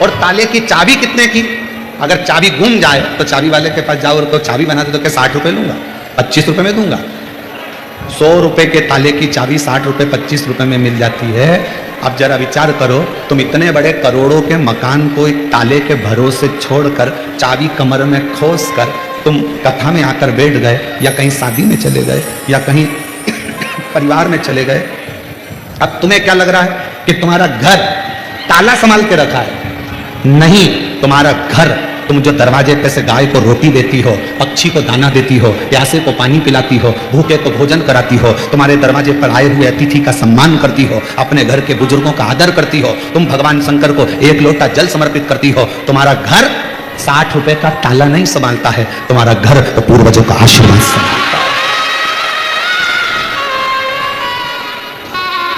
और ताले की चाबी कितने की? अगर चाबी गुम जाए तो चाबी वाले के पास जाओ और तो चाबी बना दे तो क्या 60 रुपए लूंगा? 25 रुपए में दूंगा। 100 रुपए के ताले की चाबी 60 रुपए 25 रुपए में मिल जाती है। अब जरा विचार करो, तुम इतने बड़े करोड़ों के मकान को एक ताले के भरोसे छोड़कर, चाबी कमर में खोस कर तुम कथा में आकर बैठ गए, या कहीं शादी में चले गए, या कहीं परिवार में चले गए। अब तुम्हें क्या लग रहा है कि तुम्हारा घर ताला संभाल के रखा है? नहीं, तुम्हारा घर, तुम जो दरवाजे पे से गाय को रोटी देती हो, पक्षी को दाना देती हो, प्यासे को पानी पिलाती हो, भूखे को भोजन कराती हो, तुम्हारे दरवाजे पर आए हुए अतिथि का सम्मान करती हो, अपने घर के बुजुर्गों का आदर करती हो, तुम भगवान शंकर को 1 लोटा जल समर्पित करती हो। तुम्हारा घर 60 रुपए का ताला नहीं संभालता है, तुम्हारा घर तो पूर्वजों का आशीर्वाद संभालता है।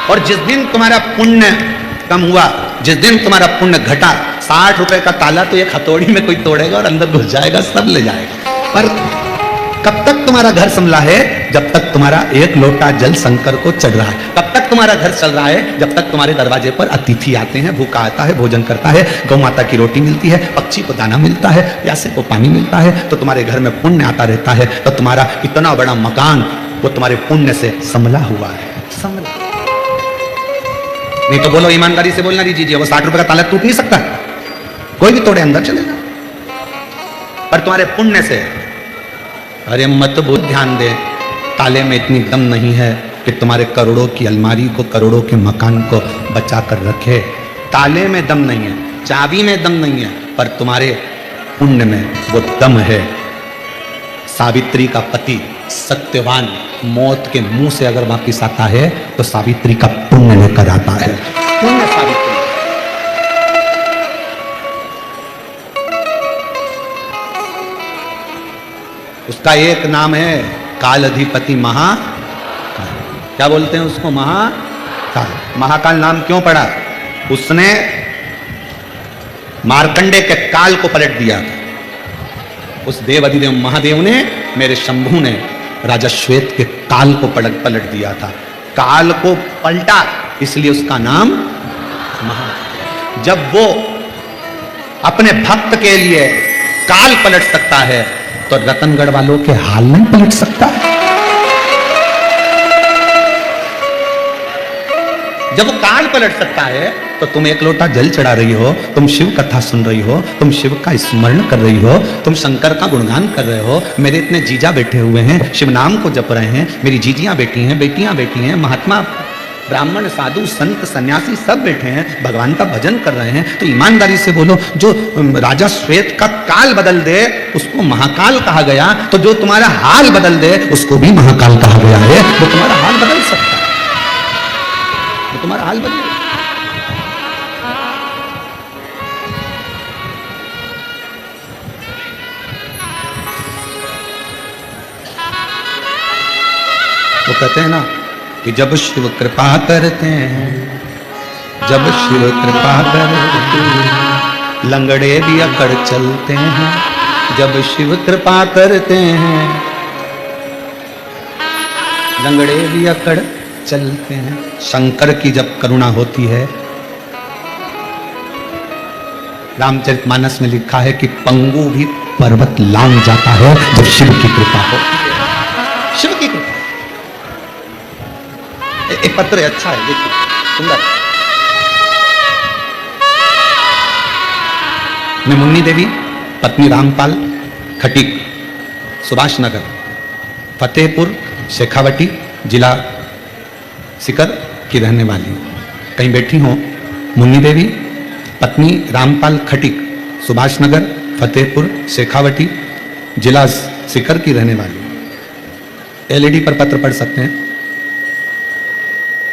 और जिस दिन तुम्हारा पुण्य कम हुआ, जिस दिन तुम्हारा पुण्य घटा, 60 रुपए का ताला तो एक हथौड़ी में कोई तोड़ेगा और अंदर घुस जाएगा, सब ले जाएगा। पर कब तक तुम्हारा घर संभला है? जब तक तुम्हारा 1 लोटा जल शंकर को चढ़ रहा है। कब तक तुम्हारा घर चल रहा है? जब तक तुम्हारे दरवाजे पर अतिथि आते हैं, भूखा आता है, भोजन करता है, गौ माता की रोटी मिलती है, पक्षी को दाना मिलता है, प्यासे को पानी मिलता है, तो तुम्हारे घर में पुण्य आता रहता है। तो तुम्हारा इतना बड़ा मकान वो तुम्हारे पुण्य से संभला हुआ है। संभला नहीं तो बोलो, ईमानदारी से बोलना दीजिए, वो 60 रुपए का ताला टूट नहीं सकता, कोई भी तोड़े अंदर चलेगा। पर तुम्हारे पुण्य से, अरे मत बहुत ध्यान दे, ताले में इतनी दम नहीं है कि तुम्हारे करोड़ों की अलमारी को, करोड़ों के मकान को बचा कर रखे। ताले में दम नहीं है, चाबी में दम नहीं है, पर तुम्हारे पुण्य में वो दम है। सावित्री का पति सत्यवान मौत के मुंह से अगर वापिस आता है तो सावित्री का पुण्य लेकर आता है। पुण्य सावित्री। उसका एक नाम है कालाधिपति महाकाल। क्या बोलते हैं उसको? महाकाल। महाकाल नाम क्यों पड़ा? उसने मार्कंडे के काल को पलट दिया। उस देव अधिदेव महादेव ने, मेरे शंभू ने राजा श्वेत के काल को पलट दिया था। काल को पलटा, इसलिए उसका नाम महाकाल। जब वो अपने भक्त के लिए काल पलट सकता है तो रतनगढ़ वालों के हाल नहीं पलट सकता। जब वो काल पलट सकता है तो तुम 1 लोटा जल चढ़ा रही हो, तुम शिव कथा सुन रही हो, तुम शिव का स्मरण कर रही हो, तुम शंकर का गुणगान कर रहे हो। मेरे इतने जीजा बैठे हुए हैं, शिव नाम को जप रहे हैं, मेरी जीजियां बैठी हैं, बेटियां बैठी हैं, महात्मा ब्राह्मण साधु संत सन्यासी सब बैठे हैं, भगवान का भजन कर रहे हैं। तो ईमानदारी से बोलो, जो राजा श्वेत का काल बदल दे उसको महाकाल कहा गया, तो जो तुम्हारा हाल बदल दे उसको भी महाकाल कहा गया है। वो तुम्हारा हाल बदल सकता है, वो तुम्हारा हाल बदल। वो कहते हैं ना कि जब शिव कृपा करते हैं, जब शिव कृपा करते हैं, लंगड़े भी अकड़ चलते हैं। जब शिव कृपा करते हैं, लंगड़े भी अकड़ चलते हैं। शंकर की जब करुणा होती है, रामचरितमानस में लिखा है कि पंगु भी पर्वत लांग जाता है जब शिव की कृपा होती है। शिव की कृपा। एक पत्र अच्छा है, देखिए सुंदर। मैं मुन्नी देवी पत्नी रामपाल खटीक, सुभाष नगर, फतेहपुर शेखावटी, जिला सीकर की रहने वाली हूँ। कहीं बैठी हो? मुन्नी देवी पत्नी रामपाल खटीक, सुभाष नगर, फतेहपुर शेखावटी, जिला सीकर की रहने वाली हूँ। LED पर पत्र पढ़ सकते हैं।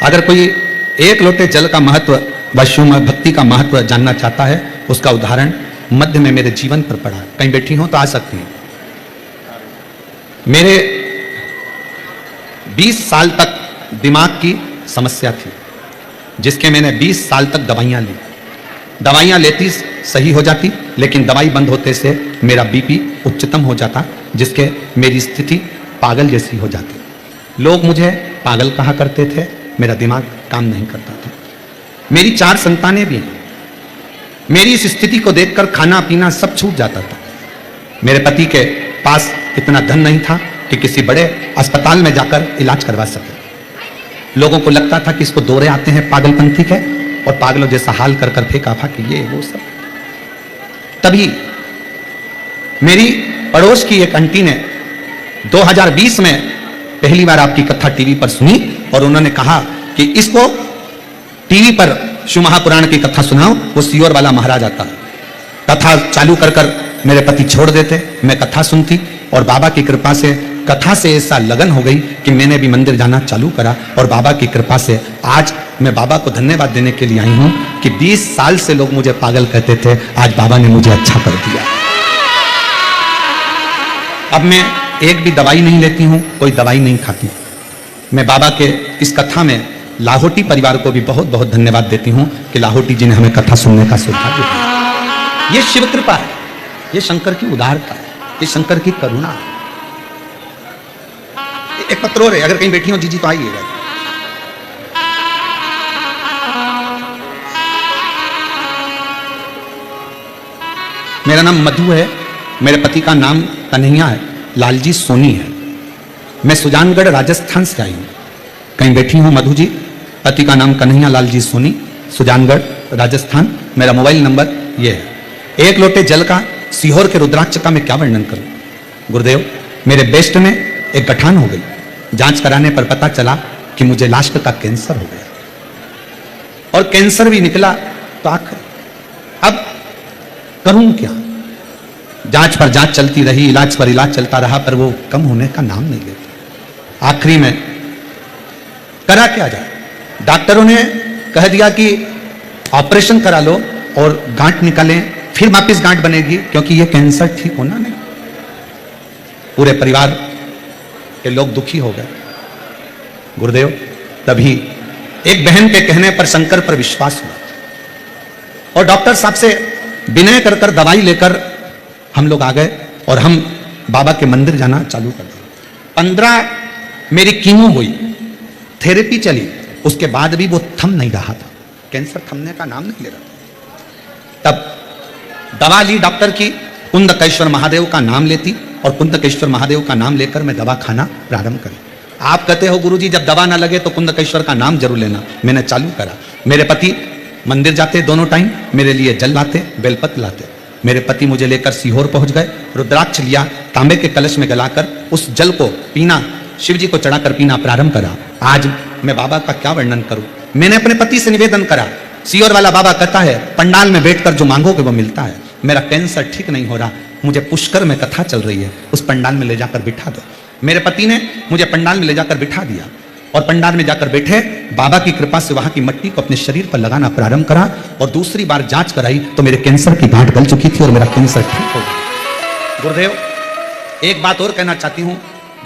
अगर कोई 1 लोटे जल का महत्व व शिव भक्ति का महत्व जानना चाहता है, उसका उदाहरण मध्य में मेरे जीवन पर पड़ा। कहीं बैठी हो तो आ सकती हैं। मेरे 20 साल तक दिमाग की समस्या थी, जिसके मैंने 20 साल तक दवाइयां ली। दवाइयां लेती सही हो जाती, लेकिन दवाई बंद होते से मेरा BP उच्चतम हो जाता, जिसके मेरी स्थिति पागल जैसी हो जाती। लोग मुझे पागल कहा करते थे, मेरा दिमाग काम नहीं करता था। मेरी 4 संतानें भी हैं। मेरी इस स्थिति को देखकर खाना पीना सब छूट जाता था। मेरे पति के पास इतना धन नहीं था कि किसी बड़े अस्पताल में जाकर इलाज करवा सके। लोगों को लगता था कि इसको दौरे आते हैं पागलपंथी के, और पागलों जैसा हाल कर कर फेंका था कि ये वो सब। तभी मेरी पड़ोस की एक आंटी ने 2020 में पहली बार आपकी कथा टीवी पर सुनी, और उन्होंने कहा कि इसको टीवी पर शिव महापुराण की कथा सुनाओ, वो सियोर वाला महाराज आता। कथा चालू कर कर मेरे पति छोड़ देते, मैं कथा सुनती, और बाबा की कृपा से कथा से ऐसा लगन हो गई कि मैंने भी मंदिर जाना चालू करा। और बाबा की कृपा से आज मैं बाबा को धन्यवाद देने के लिए आई हूं कि 20 साल से लोग मुझे पागल कहते थे, आज बाबा ने मुझे अच्छा कर दिया। अब मैं एक भी दवाई नहीं लेती हूं, कोई दवाई नहीं खाती। मैं बाबा के इस कथा में लाहौटी परिवार को भी बहुत बहुत धन्यवाद देती हूं कि लाहौटी जी ने हमें कथा सुनने का सौभाग्य दिया। ये शिव कृपा है, ये शंकर की उदारता है, ये शंकर की करुणा है। एक पत्र और है, अगर कहीं बैठी हो जीजी तो आइएगा। मेरा नाम मधु है, मेरे पति का नाम कन्हैया है, लालजी सोनी है। मैं सुजानगढ़ राजस्थान से आई हूं। कहीं बैठी हूं मधु जी, पति का नाम कन्हैया लालजी सोनी, सुजानगढ़ राजस्थान। मेरा मोबाइल नंबर ये है। एक लोटे जल का सीहोर के रुद्राक्ष का मैं क्या वर्णन करूं। गुरुदेव, मेरे बेस्ट में एक गठान हो गई। जांच कराने पर पता चला कि मुझे लास्ट का कैंसर हो गया, और कैंसर भी निकला तो आखिर अब करूं क्या। जांच पर जांच चलती रही, इलाज पर इलाज चलता रहा, पर वो कम होने का नाम नहीं लेता। आखिरी में करा क्या जाए। डॉक्टरों ने कह दिया कि ऑपरेशन करा लो और गांठ निकालें, फिर वापस गांठ बनेगी, क्योंकि ये कैंसर ठीक होना नहीं। पूरे परिवार के लोग दुखी हो गए। गुरुदेव, तभी एक बहन के कहने पर शंकर पर विश्वास हुआ, और डॉक्टर साहब से विनय कर कर दवाई लेकर हम लोग आ गए, और हम बाबा के मंदिर जाना चालू कर दिया। 15 मेरी कीमो हुई, थेरेपी चली, उसके बाद भी वो थम नहीं रहा था, कैंसर थमने का नाम नहीं ले रहा। तब दवा ली डॉक्टर की, कुंदकेश्वर महादेव का नाम लेती, और कुंदकेश्वर महादेव का नाम लेकर मैं दवा खाना प्रारंभ करी। आप कहते हो गुरुजी जब दवा ना लगे तो कुंदकेश्वर का नाम जरूर लेना। मैंने चालू करा। मेरे पति मंदिर जाते दोनों टाइम, मेरे लिए जल लाते, बेलपत्र लाते। मेरे पति मुझे लेकर सीहोर पहुंच गए, रुद्राक्ष लिया, तांबे के कलश में गलाकर उस जल को पीना, शिव जी को चढ़ाकर पीना प्रारंभ करा। आज मैं बाबा का क्या वर्णन करूं। मैंने अपने पति से निवेदन करा, सीहोर वाला बाबा कहता है पंडाल में बैठकर जो मांगोगे वो मिलता है। मेरा कैंसर ठीक नहीं हो रहा, मुझे पुष्कर में कथा चल रही है, उस पंडाल में ले जाकर बिठा दो। मेरे पति ने मुझे पंडाल में ले जाकर बिठा दिया, और पंडाल में जाकर बैठे, बाबा की कृपा से वहां की मिट्टी को अपने शरीर पर लगाना प्रारंभ करा, और दूसरी बार जांच कराई तो मेरे कैंसर की गांठ गल चुकी थी और मेरा कैंसर ठीक हो गया। गुरुदेव, एक बात और कहना चाहती हूं,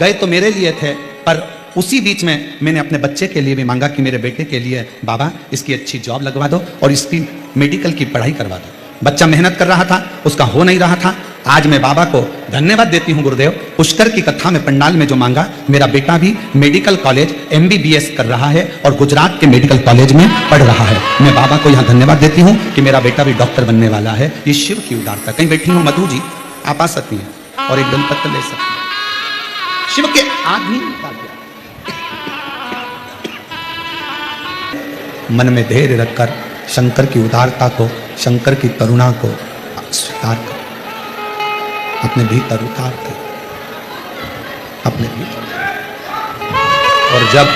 गए तो मेरे लिए थे, पर उसी बीच में मैंने अपने बच्चे के लिए भी मांगा कि मेरे बेटे के लिए बाबा इसकी अच्छी जॉब लगवा दो और इसकी मेडिकल की पढ़ाई करवा दो। बच्चा मेहनत कर रहा था, उसका हो नहीं रहा था। आज मैं बाबा को धन्यवाद देती हूं गुरुदेव, पुष्कर की कथा में पंडाल में जो मांगा, मेरा बेटा भी मेडिकल कॉलेज MBBS कर रहा है और गुजरात के मेडिकल कॉलेज में पढ़ रहा है। मैं बाबा को यहां धन्यवाद देती हूं कि मेरा बेटा भी डॉक्टर बनने वाला है। ये शिव की उदारता। कहीं बैठी हूं मधु जी, आप आ सकती हैं और एक बेलपत्र ले सकती हैं। शिव के आदमी मन में धैर्य रखकर शंकर की उदारता को, शंकर की करुणा को स्वीकार कर, अपने भीतर उतार कर, अपने भीतर। और जब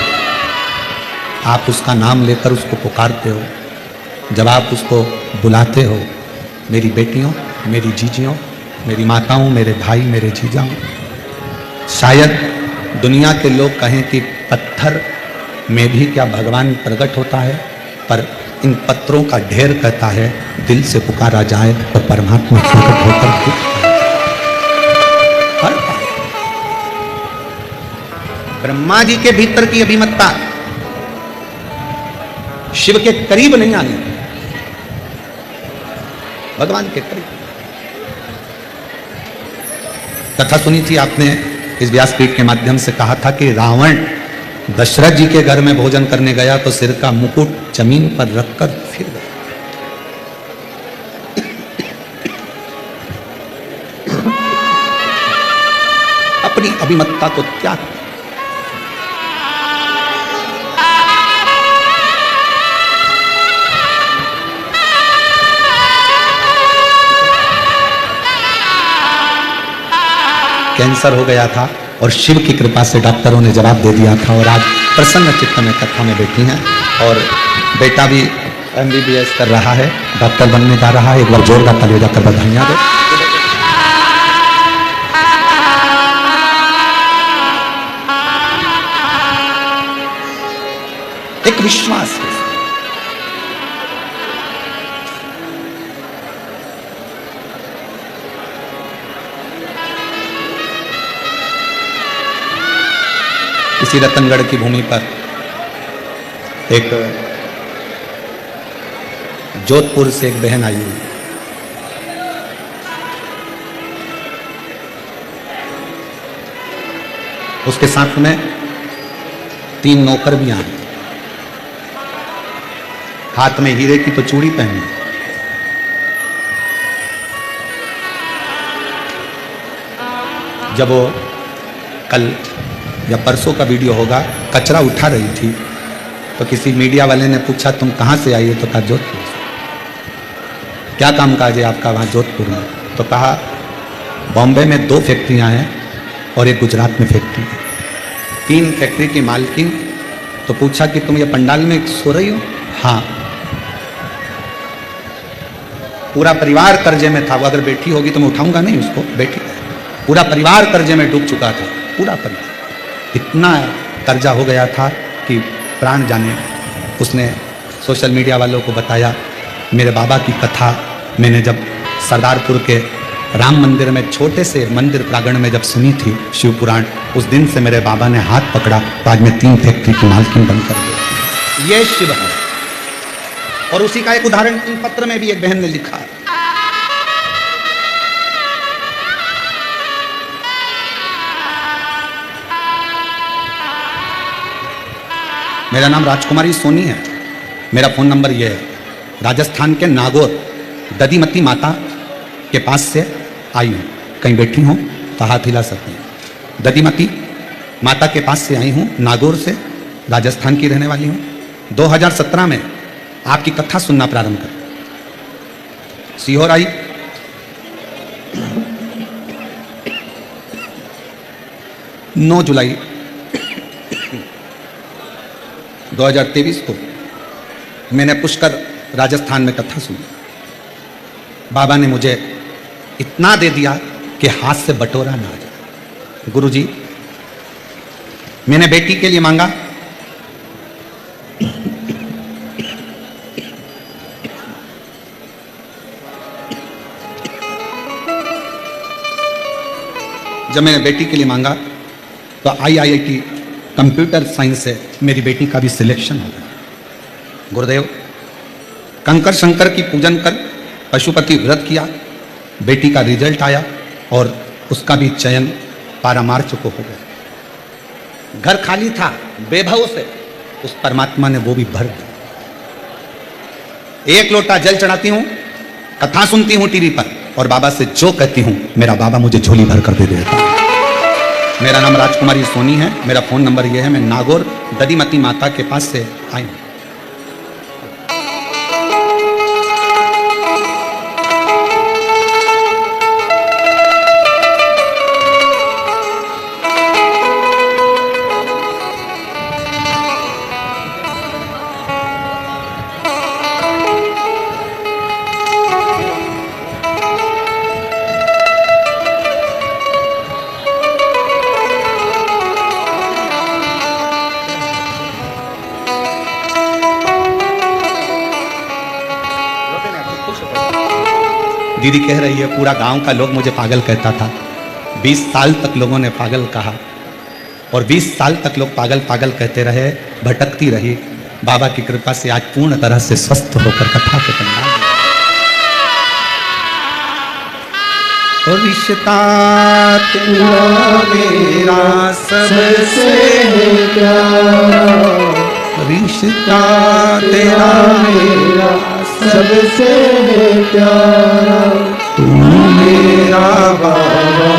आप उसका नाम लेकर उसको पुकारते हो, जब आप उसको बुलाते हो, मेरी बेटियों, मेरी जीजियों, मेरी माताओं, मेरे भाई, मेरे जीजाओं, शायद दुनिया के लोग कहें कि पत्थर में भी क्या भगवान प्रकट होता है, पर इन पत्थरों का ढेर कहता है दिल से पुकारा जाए तो परमात्मा प्रकट होकर ब्रह्मा जी के भीतर की अभिमतता शिव के करीब नहीं आनी, भगवान के करीब। कथा सुनी थी आपने इस व्यासपीठ के माध्यम से, कहा था कि रावण दशरथ जी के घर में भोजन करने गया तो सिर का मुकुट जमीन पर रखकर फिर गया। अपनी अभिमतता को त्याग दे। कैंसर हो गया था और शिव की कृपा से डॉक्टरों ने जवाब दे दिया था और आज प्रसन्न चित्त में कथा में बैठी हैं और बेटा भी MBBS कर रहा है, डॉक्टर बनने जा रहा है। एक बार जोरदार तालियां जाकर बधाइयां दो। एक विश्वास है। इसी रतनगढ़ की भूमि पर एक जोधपुर से एक बहन आई हुई, उसके साथ में 3 नौकर भी आए, हाथ में हीरे की तो चूड़ी पहनी। जब वो कल या परसों का वीडियो होगा, कचरा उठा रही थी तो किसी मीडिया वाले ने पूछा तुम कहाँ से आई हो, तो कहा जोधपुर से। क्या काम काज है आपका वहाँ जोधपुर में? तो कहा बॉम्बे में 2 फैक्ट्रियाँ हैं और एक गुजरात में फैक्ट्री है, 3 फैक्ट्री की मालकिन। तो पूछा कि तुम ये पंडाल में सो रही हो? हाँ। पूरा परिवार कर्जे में था, वो अगर बैठी होगी तो मैं उठाऊंगा नहीं उसको, बैठी। पूरा परिवार कर्जे में डूब चुका था, पूरा परिवार। इतना कर्जा हो गया था कि प्राण जाने। उसने सोशल मीडिया वालों को बताया मेरे बाबा की कथा मैंने जब सरदारपुर के राम मंदिर में छोटे से मंदिर प्रांगण में जब सुनी थी शिव पुराण, उस दिन से मेरे बाबा ने हाथ पकड़ा तो आज मैं 3 फैक्ट्री की मालकिन बनकर गया। ये शिव है। और उसी का एक उदाहरण इन पत्र में भी एक बहन ने लिखा है। मेरा नाम राजकुमारी सोनी है, मेरा फ़ोन नंबर ये है। राजस्थान के नागौर दधीमती माता के पास से आई हूँ, कहीं बैठी हूँ तो हाथ हिला सकती हूँ। दधीमती माता के पास से आई हूँ, नागौर से, राजस्थान की रहने वाली हूँ। 2017 में आपकी कथा सुनना प्रारंभ कर सीहोर आई। नौ जुलाई 2023 को मैंने पुष्कर राजस्थान में कथा सुनी। बाबा ने मुझे इतना दे दिया कि हाथ से बटोरा ना आ जाए। गुरुजी, मैंने बेटी के लिए मांगा, जब मैंने बेटी के लिए मांगा तो IIT कंप्यूटर साइंस से मेरी बेटी का भी सिलेक्शन हो गया। गुरुदेव, कंकर शंकर की पूजन कर पशुपति व्रत किया, बेटी का रिजल्ट आया और उसका भी चयन पारामार्च को हो गया। घर खाली था, बेभव से उस परमात्मा ने वो भी भर दिया। 1 लोटा जल चढ़ाती हूँ, कथा सुनती हूँ टीवी पर और बाबा से जो कहती हूँ मेरा बाबा मुझे झोली भर कर दे देता है। मेरा नाम राजकुमारी सोनी है, मेरा फ़ोन नंबर ये है। मैं नागौर दधीमती माता के पास से आई हूँ। दीदी कह रही है पूरा गांव का लोग मुझे पागल कहता था। 20 साल तक लोगों ने पागल कहा और 20 साल तक लोग पागल पागल कहते रहे, भटकती रही। बाबा की कृपा से आज पूर्ण तरह से स्वस्थ होकर कथा के पंडाल में। और रिश्ता तेरा मेरा सबसे प्यारा, रिश्ता तेरा मेरा सबसे प्यारा, तू मेरा बाबा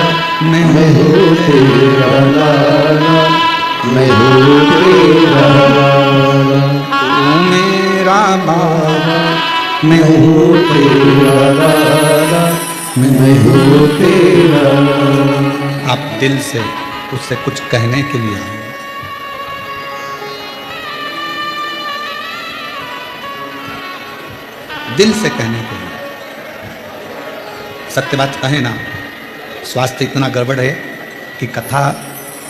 मैं हूँ तेरा लाला, मैं हूँ तेरा लाला। तू मेरा बाबा, मैं हूँ तेरा लाला, मैं हूँ तेरा लाला। आप दिल से उससे कुछ कहने के लिए आए, दिल से कहने के लिए। सत्य बात कहे ना, स्वास्थ्य इतना गड़बड़ है कि कथा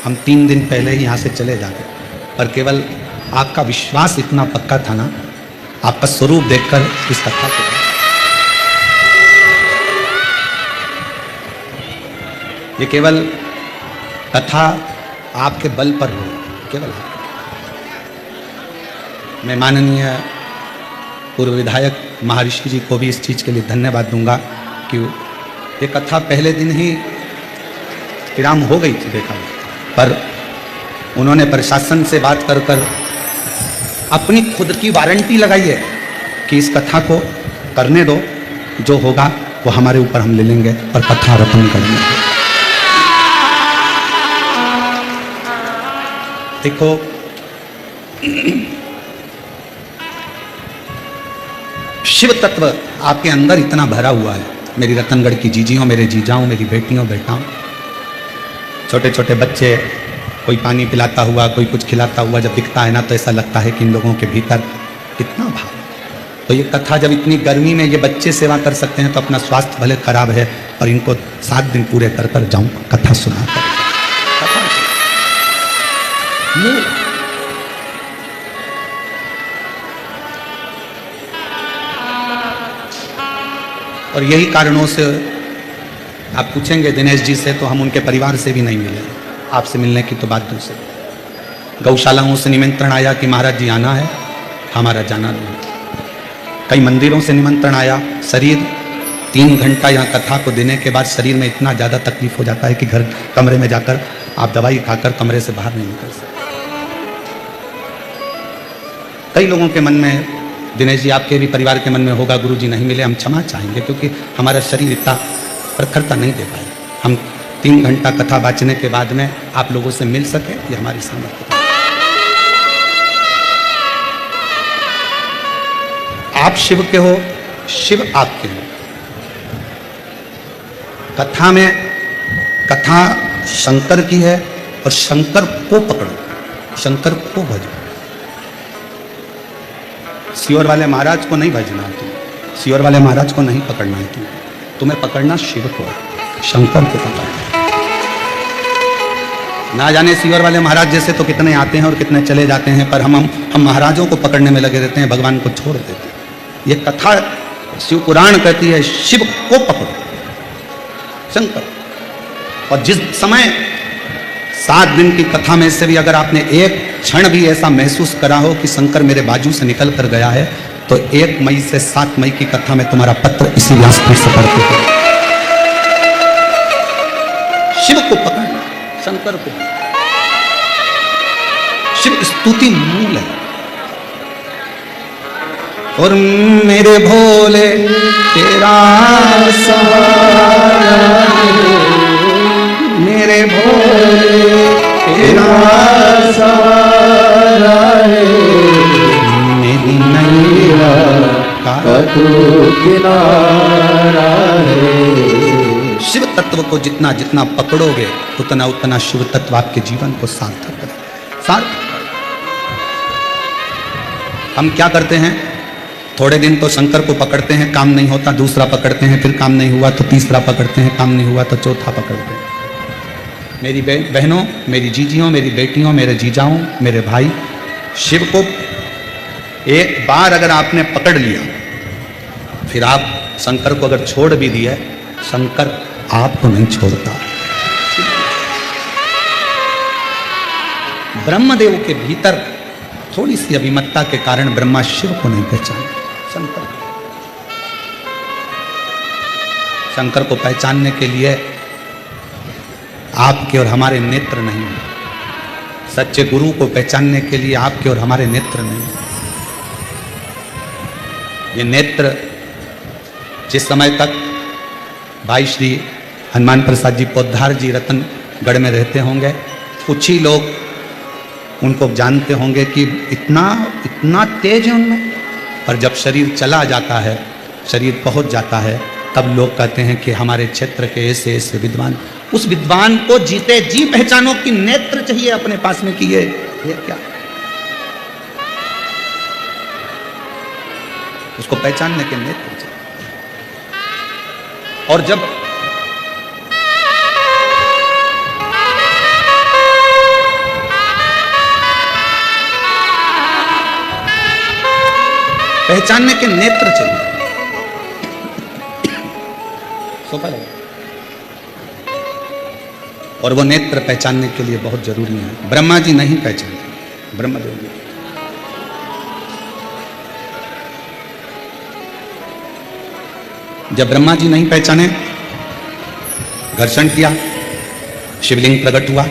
हम 3 दिन पहले ही यहाँ से चले जाते, पर केवल आपका विश्वास इतना पक्का था ना, आपका स्वरूप देखकर इस कथा को, ये केवल कथा आपके बल पर हो, केवल मैं माननीय पूर्व विधायक महर्षि जी को भी इस चीज़ के लिए धन्यवाद दूंगा कि ये कथा पहले दिन ही विराम हो गई थी देखा, पर उन्होंने प्रशासन से बात कर कर अपनी खुद की वारंटी लगाई है कि इस कथा को करने दो, जो होगा वो हमारे ऊपर हम ले लेंगे और कथा रत्न करेंगे। देखो शिव तत्व आपके अंदर इतना भरा हुआ है। मेरी रतनगढ़ की जीजियों, मेरे जीजाओं, मेरी बेटियों बेटाओं, छोटे छोटे बच्चे, कोई पानी पिलाता हुआ, कोई कुछ खिलाता हुआ जब दिखता है ना, तो ऐसा लगता है कि इन लोगों के भीतर कितना भाव। तो ये कथा जब इतनी गर्मी में ये बच्चे सेवा कर सकते हैं, तो अपना स्वास्थ्य भले खराब है पर इनको 7 दिन पूरे कर कर जाऊं कथा सुना कर। और यही कारणों से आप पूछेंगे दिनेश जी से, तो हम उनके परिवार से भी नहीं मिले। आपसे मिलने की तो बात दूसरी। गौशालाओं से निमंत्रण आया कि महाराज जी आना है, हमारा जाना नहीं। कई मंदिरों से निमंत्रण आया, शरीर 3 घंटा यहाँ कथा को देने के बाद शरीर में इतना ज़्यादा तकलीफ हो जाता है कि घर कमरे में जाकर आप दवाई खाकर कमरे से बाहर नहीं निकल सकते। कई लोगों के मन में, दिनेश जी आपके भी परिवार के मन में होगा, गुरु जी नहीं मिले, हम क्षमा चाहेंगे क्योंकि हमारा शरीर इतना प्रखरता नहीं दे पाए। हम 3 घंटा कथा बाँचने के बाद में आप लोगों से मिल सके, ये हमारी सामर्थ्य। आप शिव के हो, शिव आपके हो। कथा में कथा शंकर की है और शंकर को पकड़ो, शंकर को भजो। सियोर वाले महाराज को नहीं भजना है, सियोर वाले महाराज को नहीं पकड़ना है, तुम्हें पकड़ना शिव को, शंकर को पकड़ना। ना जाने सियोर वाले महाराज जैसे तो कितने आते हैं और कितने चले जाते हैं, पर हम महाराजों को पकड़ने में लगे रहते हैं, भगवान को छोड़ देते हैं। ये कथा शिव पुराण कहती है शिव को पकड़ो, शंकर। और जिस समय 7 दिन की कथा में से भी अगर आपने एक क्षण भी ऐसा महसूस करा हो कि शंकर मेरे बाजू से निकल कर गया है, तो 1 मई से 7 मई की कथा में तुम्हारा पत्र इसी व्यासपीठ से पढ़ते हो। शिव को पकड़ना, शंकर को। शिव स्तुति मूल है। और मेरे भोले तेरा सहारा है, मेरे भोले तेरा सहारा है, मेरी नैया का तू किनारा है। शिव तत्व को जितना जितना पकड़ोगे, उतना उतना शिव तत्व आपके जीवन को सार्थक करेगा। सार्थक। हम क्या करते हैं, थोड़े दिन तो शंकर को पकड़ते हैं, काम नहीं होता, दूसरा पकड़ते हैं, फिर काम नहीं हुआ तो तीसरा पकड़ते हैं, काम नहीं हुआ तो चौथा पकड़ते हैं। मेरी बहनों, मेरी जीजियों, मेरी बेटियों, मेरे जीजाओं, मेरे भाई, शिव को एक बार अगर आपने पकड़ लिया, फिर आप शंकर को अगर छोड़ भी दिए, शंकर आपको नहीं छोड़ता। ब्रह्मदेव के भीतर थोड़ी सी अभिमतता के कारण ब्रह्मा शिव को नहीं पहचान, शंकर को पहचानने के लिए आपके और हमारे नेत्र नहीं है। सच्चे गुरु को पहचानने के लिए आपके और हमारे नेत्र नहीं है। ये नेत्र जिस समय तक भाई श्री हनुमान प्रसाद जी पोद्दार जी, रतन गढ़ में रहते होंगे, कुछ ही लोग उनको जानते होंगे कि इतना इतना तेज है उनमें। और जब शरीर चला जाता है, शरीर पहुंच जाता है, तब लोग कहते हैं कि हमारे क्षेत्र के ऐसे ऐसे विद्वान। उस विद्वान को जीते जी पहचानो कि नेत्र चाहिए अपने पास में कि ये क्या, उसको पहचानने के नेत्र चाहिए। और जब पहचानने के नेत्र चाहिए, सोफा लगा, और वो नेत्र पहचानने के लिए बहुत जरूरी है। ब्रह्मा जी नहीं पहचानते, ब्रह्मदेव जी। जब ब्रह्मा जी नहीं पहचाने, घर्षण किया, शिवलिंग प्रकट हुआ।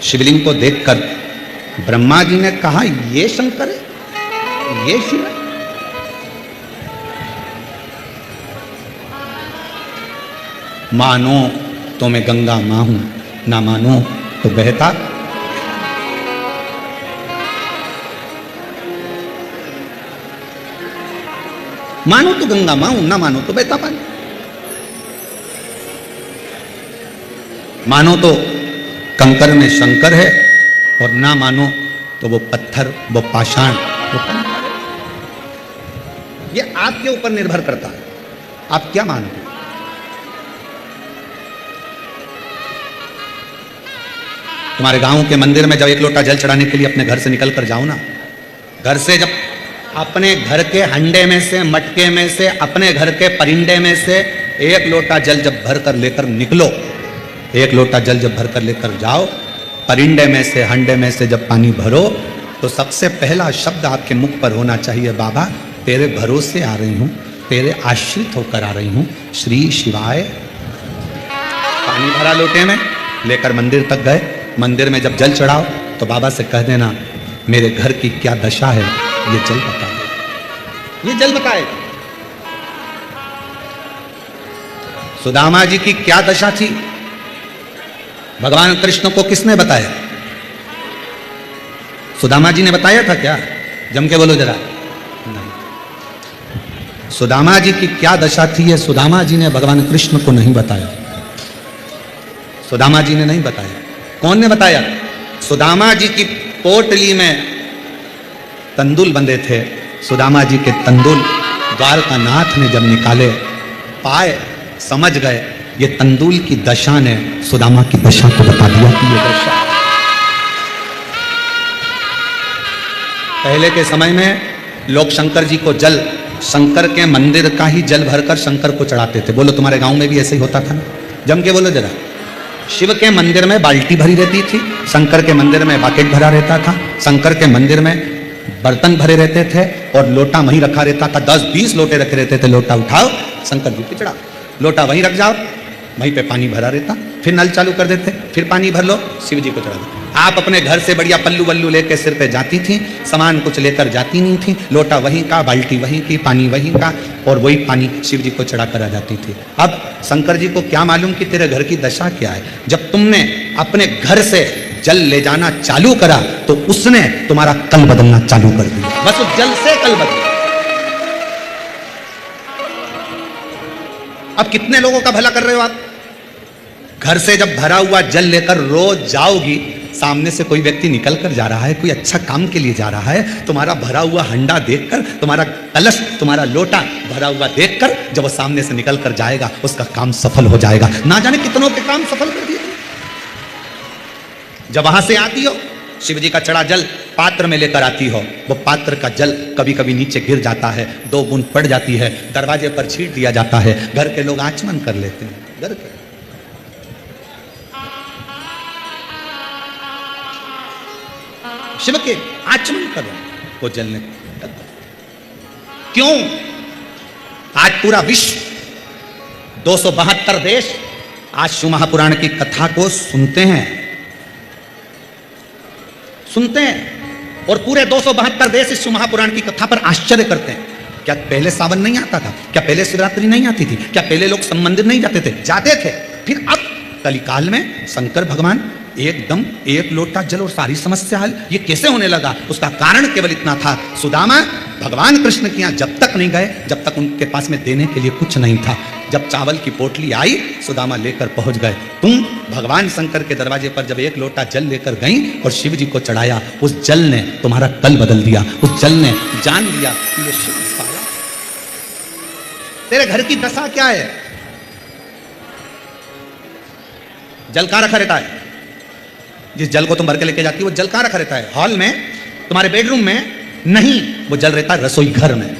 शिवलिंग को देखकर ब्रह्मा जी ने कहा, ये शंकर है, ये शिव है। मानो तो मैं गंगा मां हूं, ना मानो तो बहता। मानो तो गंगा मां हूं, ना मानो तो बहता पानी। मानो तो कंकर में शंकर है, और ना मानो तो वो पत्थर, वो पाषाण, वो कंकर। ये आपके ऊपर निर्भर करता है, आप क्या मानते हैं। तुम्हारे गांव के मंदिर में जब एक लोटा जल चढ़ाने के लिए अपने घर से निकल कर जाओ ना, घर से जब अपने घर के हंडे में से, मटके में से, अपने घर के परिंडे में से एक लोटा जल जब भर कर लेकर निकलो, एक लोटा जल जब भर कर लेकर जाओ, परिंडे में से, हंडे में से जब पानी भरो, तो सबसे पहला शब्द आपके मुख पर होना चाहिए, बाबा तेरे भरोसे आ रही हूं, तेरे आश्रित होकर आ रही हूं, श्री शिवाय। पानी भरा लोटे में, लेकर मंदिर तक गए। मंदिर में जब जल चढ़ाओ तो बाबा से कह देना, मेरे घर की क्या दशा है, ये जल बताए, ये जल बताए। सुदामा जी की क्या दशा थी, भगवान कृष्ण को किसने बताया? सुदामा जी ने बताया था क्या? जम के बोलो जरा। नहीं। सुदामा जी की क्या दशा थी, ये सुदामा जी ने भगवान कृष्ण को नहीं बताया। सुदामा जी ने नहीं बताया। कौन ने बताया? सुदामा जी की पोटली में तंदुल बंधे थे, सुदामा जी के तंदुल द्वारकानाथ ने जब निकाले, पाए, समझ गए, ये तंदुल की दशा ने सुदामा की दशा को बता दिया कि ये दशा। पहले के समय में लोग शंकर जी को जल, शंकर के मंदिर का ही जल भरकर शंकर को चढ़ाते थे। बोलो तुम्हारे गांव में भी ऐसे ही होता था ना? जम के बोलो जरा। शिव के मंदिर में बाल्टी भरी रहती थी, शंकर के मंदिर में बाकेट भरा रहता था, शंकर के मंदिर में बर्तन भरे रहते थे और लोटा वहीं रखा रहता था। 10-20 लोटे रखे रहते थे। लोटा उठाओ, शंकर जी पे चढ़ाओ, लोटा वहीं रख जाओ, वहीं पे पानी भरा रहता। फिर नल चालू कर देते, फिर पानी भर लो, शिव जी को चढ़ा दो। आप अपने घर से बढ़िया पल्लू वल्लू लेके सिर पे जाती थी, सामान कुछ लेकर जाती नहीं थी, लोटा वहीं का, बाल्टी वहीं की, पानी वहीं का, और वही पानी शिव जी को चढ़ा कर आ जाती थी। अब शंकर जी को क्या मालूम कि तेरे घर की दशा क्या है? जब तुमने अपने घर से जल ले जाना चालू करा तो उसने तुम्हारा कल बदलना चालू कर दिया। बस उस जल से कल बदल। अब कितने लोगों का भला कर रहे हो आप? घर से जब भरा हुआ जल लेकर रोज जाओगी, सामने से कोई व्यक्ति निकल कर जा रहा है, कोई अच्छा काम के लिए जा रहा है, तुम्हारा भरा हुआ हंडा देखकर, तुम्हारा कलश, तुम्हारा लोटा भरा हुआ देखकर जब वो सामने से निकल कर जाएगा, उसका काम सफल हो जाएगा। ना जाने कितनों के काम सफल कर दिए। जब वहां से आती हो, शिव जी का चढ़ा जल पात्र में लेकर आती हो, वो पात्र का जल कभी कभी नीचे गिर जाता है, 2 बूंद पड़ जाती है, दरवाजे पर छींट दिया जाता है, घर के लोग आचमन कर लेते हैं। घर के शिव के आचमन कर वो जलने। क्यों? आज पूरा विश्व, 272 देश आज शिव महापुराण की कथा को सुनते हैं, और पूरे 272 देश इस शिव महापुराण की कथा पर आश्चर्य करते हैं। क्या पहले सावन नहीं आता था? क्या पहले शिवरात्रि नहीं आती थी? क्या पहले लोग सब मंदिर नहीं जाते थे? जाते थे। फिर अब कलिकाल में शंकर भगवान एकदम एक लोटा जल और सारी समस्या हल, ये कैसे होने लगा? उसका कारण केवल इतना था, सुदामा भगवान कृष्ण के यहाँ जब तक नहीं गए जब तक उनके पास में देने के लिए कुछ नहीं था। जब चावल की पोटली आई सुदामा लेकर पहुंच गए। तुम भगवान शंकर के दरवाजे पर जब एक लोटा जल लेकर गई और शिव जी को चढ़ाया, उस जल ने तुम्हारा कल बदल दिया, उस जल ने जान लिया कि ये शिव पाया। तेरे घर की दशा क्या है? जल कहां रखा रहता है? जिस जल को तुम भर के लेके जाती हो वो जल कहां रखा रहता है? हॉल में, तुम्हारे बेडरूम में नहीं, वो जल रहता है रसोई घर में।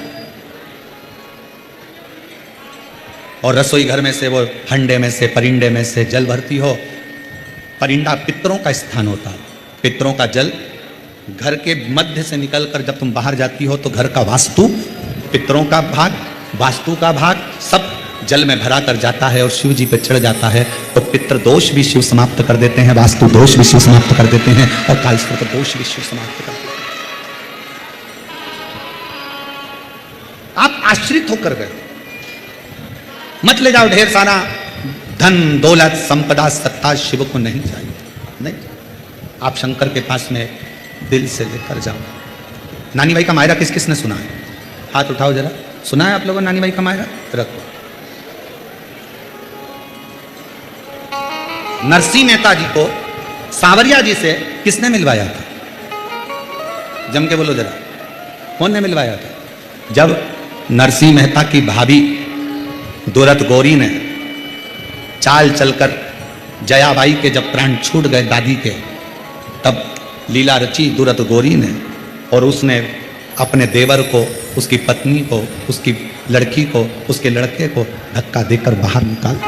और रसोई घर में से वो हंडे में से परिंडे में से जल भरती हो। परिंडा पितरों का स्थान होता है। पितरों का जल घर के मध्य से निकलकर जब तुम बाहर जाती हो तो घर का वास्तु, पितरों का भाग, वास्तु का भाग सब जल में भरा कर जाता है और शिव जी पे चढ़ जाता है। तो पितृ दोष भी शिव समाप्त कर देते हैं, वास्तु दोष भी शिव समाप्त कर देते हैं और कालसर्प दोष भी शिव समाप्त कर देते हैं। आप आश्रित होकर गए, मत ले जाओ ढेर सारा धन दौलत संपदा सत्ता, शिव को नहीं चाहिए। नहीं, आप शंकर के पास में दिल से लेकर जाओ। नानी भाई का मायरा किस किसने सुना है? हाथ उठाओ जरा। सुना है आप लोगों ने नानी भाई का मायरा? रखो। नरसिंह मेहता जी को सांवरिया जी से किसने मिलवाया था? जम के बोलो जरा, कौन ने मिलवाया था? जब नरसिंह मेहता की भाभी दुरत गौरी ने चाल चलकर जयाबाई के जब प्राण छूट गए दादी के, तब लीला रची दुरत गौरी ने और उसने अपने देवर को, उसकी पत्नी को, उसकी लड़की को, उसके लड़के को धक्का देकर बाहर निकाल।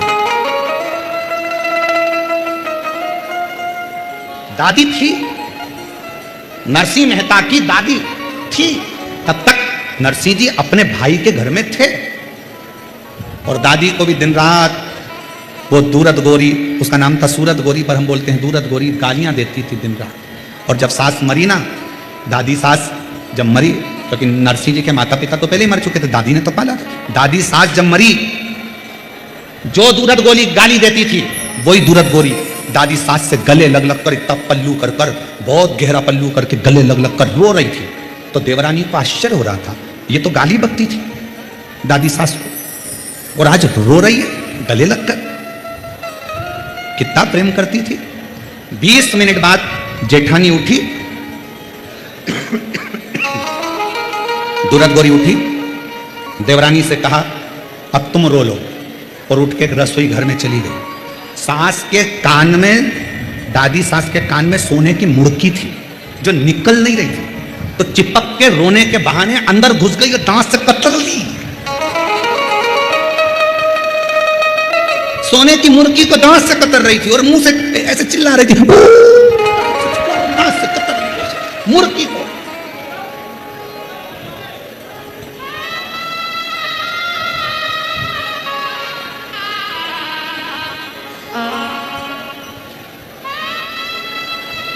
दादी थी, नरसिंह मेहता की दादी थी। तब तक नरसिंह जी अपने भाई के घर में थे और दादी को भी दिन रात वो दूरत गौरी, उसका नाम था सूरत गौरी पर हम बोलते हैं दूरत गौरी, गालियां देती थी दिन रात। और जब सास मरी ना, दादी सास जब मरी, क्योंकि नरसिंह जी के माता पिता तो पहले ही मर चुके थे, दादी ने तो पाला था। दादी सास जब मरी, जो दूरत गौरी गाली देती थी वही दूरत गौरी दादी सास से गले लग लग कर, इतना पल्लू कर कर, बहुत गहरा पल्लू करके गले लग लग कर रो रही थी। तो देवरानी को आश्चर्य हो रहा था, ये तो गाली बकती थी दादी सास को और आज रो रही है गले लगकर। कितना प्रेम करती थी। 20 मिनट बाद जेठानी उठी, दुरत गौरी उठी, देवरानी से कहा अब तुम रो लो, और उठ के रसोई घर में चली गई। सास के कान में, दादी सास के कान में सोने की मुड़की थी जो निकल नहीं रही थी, तो चिपक के रोने के बहाने अंदर घुस गई और दांत से कतर ली। सोने की मुर्गी को दांत से कतर रही थी और मुंह से ऐसे चिल्ला रही थी, दांत से कतर रही मुर्गी को।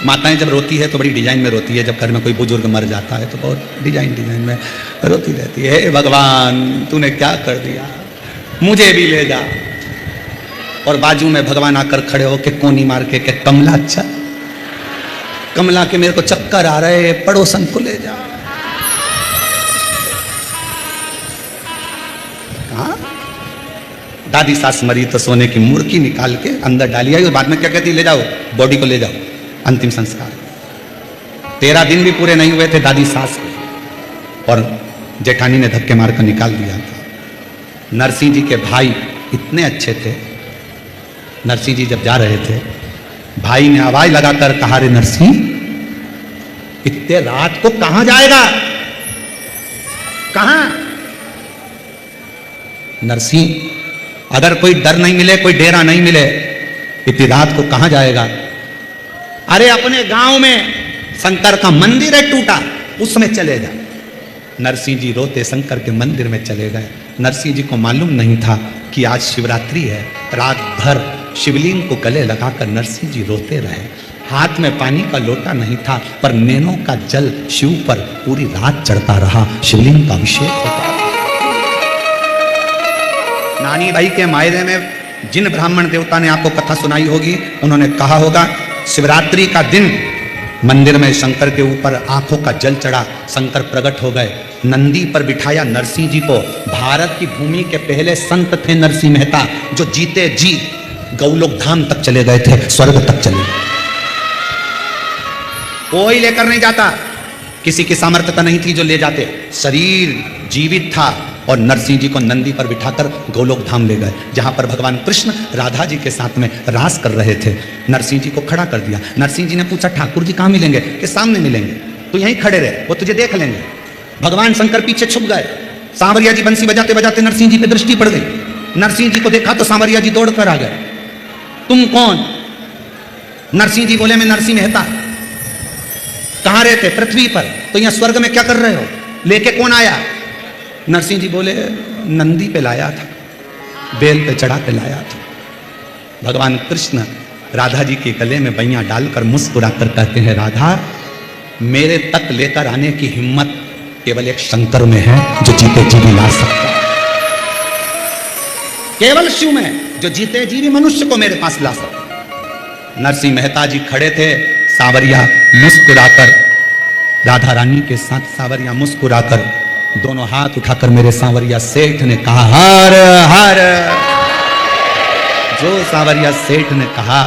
माताएं जब रोती है तो बड़ी डिजाइन में रोती है। जब घर में कोई बुजुर्ग मर जाता है तो बहुत डिजाइन में रोती रहती है, हे भगवान तूने क्या कर दिया, मुझे भी ले जा। और बाजू में भगवान आकर खड़े होके कोनी मार के कमला, अच्छा कमला के मेरे को चक्कर आ रहे, पड़ोसन को ले जा। कहा दादी सास मरी तो सोने की मुर्गी निकाल के अंदर डाली आई और बाद में क्या कहती, ले जाओ बॉडी को ले जाओ, अंतिम संस्कार। 13 दिन भी पूरे नहीं हुए थे दादी सास को और जेठानी ने धक्के मारकर निकाल दिया था। नरसिंह जी के भाई इतने अच्छे थे। नरसिंह जी जब जा रहे थे, भाई ने आवाज लगाकर कहा, रे नरसिंह इतने रात को कहां जाएगा, कहां? नरसिंह अगर कोई डर नहीं मिले, कोई डेरा नहीं मिले, इतनी रात को कहां जाएगा? अरे अपने गांव में शंकर का मंदिर है टूटा, उसमें चले जा। नरसिंह जी रोते शंकर के मंदिर में चले गए। नरसिंह जी को मालूम नहीं था कि आज शिवरात्रि है। रात भर शिवलिंग को गले लगाकर नरसिंह जी रोते रहे। हाथ में पानी का लोटा नहीं था, पर नैनों का जल शिव पर पूरी रात चढ़ता रहा, शिवलिंग का अभिषेक होता रहा। नानी भाई के मायरे में जिन ब्राह्मण देवता ने आपको कथा सुनाई होगी उन्होंने कहा होगा शिवरात्रि का दिन मंदिर में शंकर के ऊपर आंखों का जल चढ़ा, शंकर प्रकट हो गए, नंदी पर बिठाया नरसिंह जी को। भारत की भूमि के पहले संत थे नरसिंह मेहता, जो जीते जी गौलोक धाम तक चले गए थे, स्वर्ग तक चले गए। कोई लेकर नहीं जाता, किसी की सामर्थ्यता नहीं थी जो ले जाते, शरीर जीवित था और नरसिंह जी को नंदी पर बिठाकर गोलोक धाम ले गए, जहां पर भगवान कृष्ण राधा जी के साथ में रास कर रहे थे। नरसिंह जी को खड़ा कर दिया। नरसिंह जी ने पूछा ठाकुर जी कहाँ मिलेंगे? कि सामने मिलेंगे, तो यहीं खड़े रहे, वो तुझे देख लेंगे। भगवान शंकर पीछे छुप गए। सांवरिया जी बंसी बजाते बजाते नरसिंह जी पे दृष्टि पड़ गई। नरसिंह जी को देखा तो सांवरिया जी दौड़ कर आ गए। तुम कौन? नरसिंह जी बोले मैं नरसिंह मेहता। कहाँ रहते? पृथ्वी पर। तो यहाँ स्वर्ग में क्या कर रहे हो? लेके कौन आया? नरसिंह जी बोले नंदी पे लाया था, बेल पे चढ़ा के लाया था। भगवान कृष्ण राधा जी के गले में बैया डालकर मुस्कुराकर कहते हैं, राधा मेरे तक लेकर आने की हिम्मत केवल एक शंकर में है, जो जीते जी भी ला सकता है। केवल शिव में, जो जीते जी भी मनुष्य को मेरे पास ला सकता। नरसिंह मेहता जी खड़े थे, सांवरिया मुस्कुराकर, राधा रानी के साथ सांवरिया मुस्कुराकर दोनों हाथ उठाकर मेरे सांवरिया सेठ ने कहा हर हर। जो सांवरिया सेठ ने कहा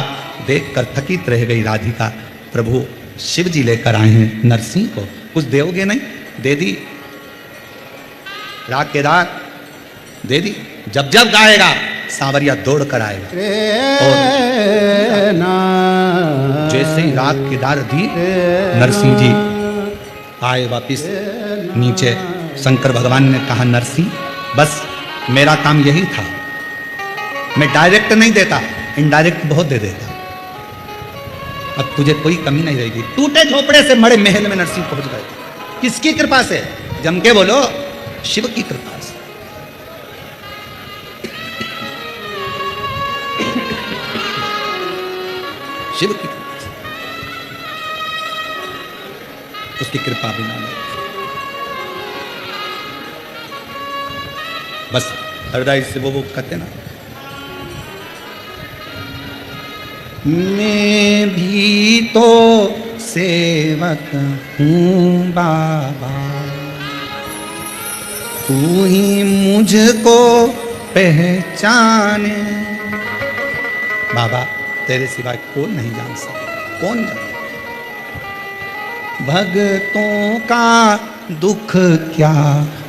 देखकर थकित रह गई राधिका। प्रभु शिव जी लेकर आए हैं नरसिंह को, कुछ दोगे नहीं? दे दी, राग के राग दे दी। जब जब गाएगा सांवरिया दौड़ कर आएगा। और जैसे ही राग की दार दी, नरसिंह जी आए वापिस नीचे। शंकर भगवान ने कहा नरसिंह बस मेरा काम यही था, मैं डायरेक्ट नहीं देता, इनडायरेक्ट बहुत दे देता। अब तुझे कोई कमी नहीं रहेगी। टूटे झोपड़े से मड़े महल में नरसिंह पहुंच गए। किसकी कृपा से? जम के बोलो, शिव की कृपा से। शिव की कृपा से, उसकी कृपा बिना नहीं। बस हृदय से वो कहते ना, मैं भी तो सेवक हूँ बाबा, तू ही मुझको पहचाने। बाबा तेरे सिवाय कौन नहीं जान सकता, कौन जाने? भक्तों का दुख क्या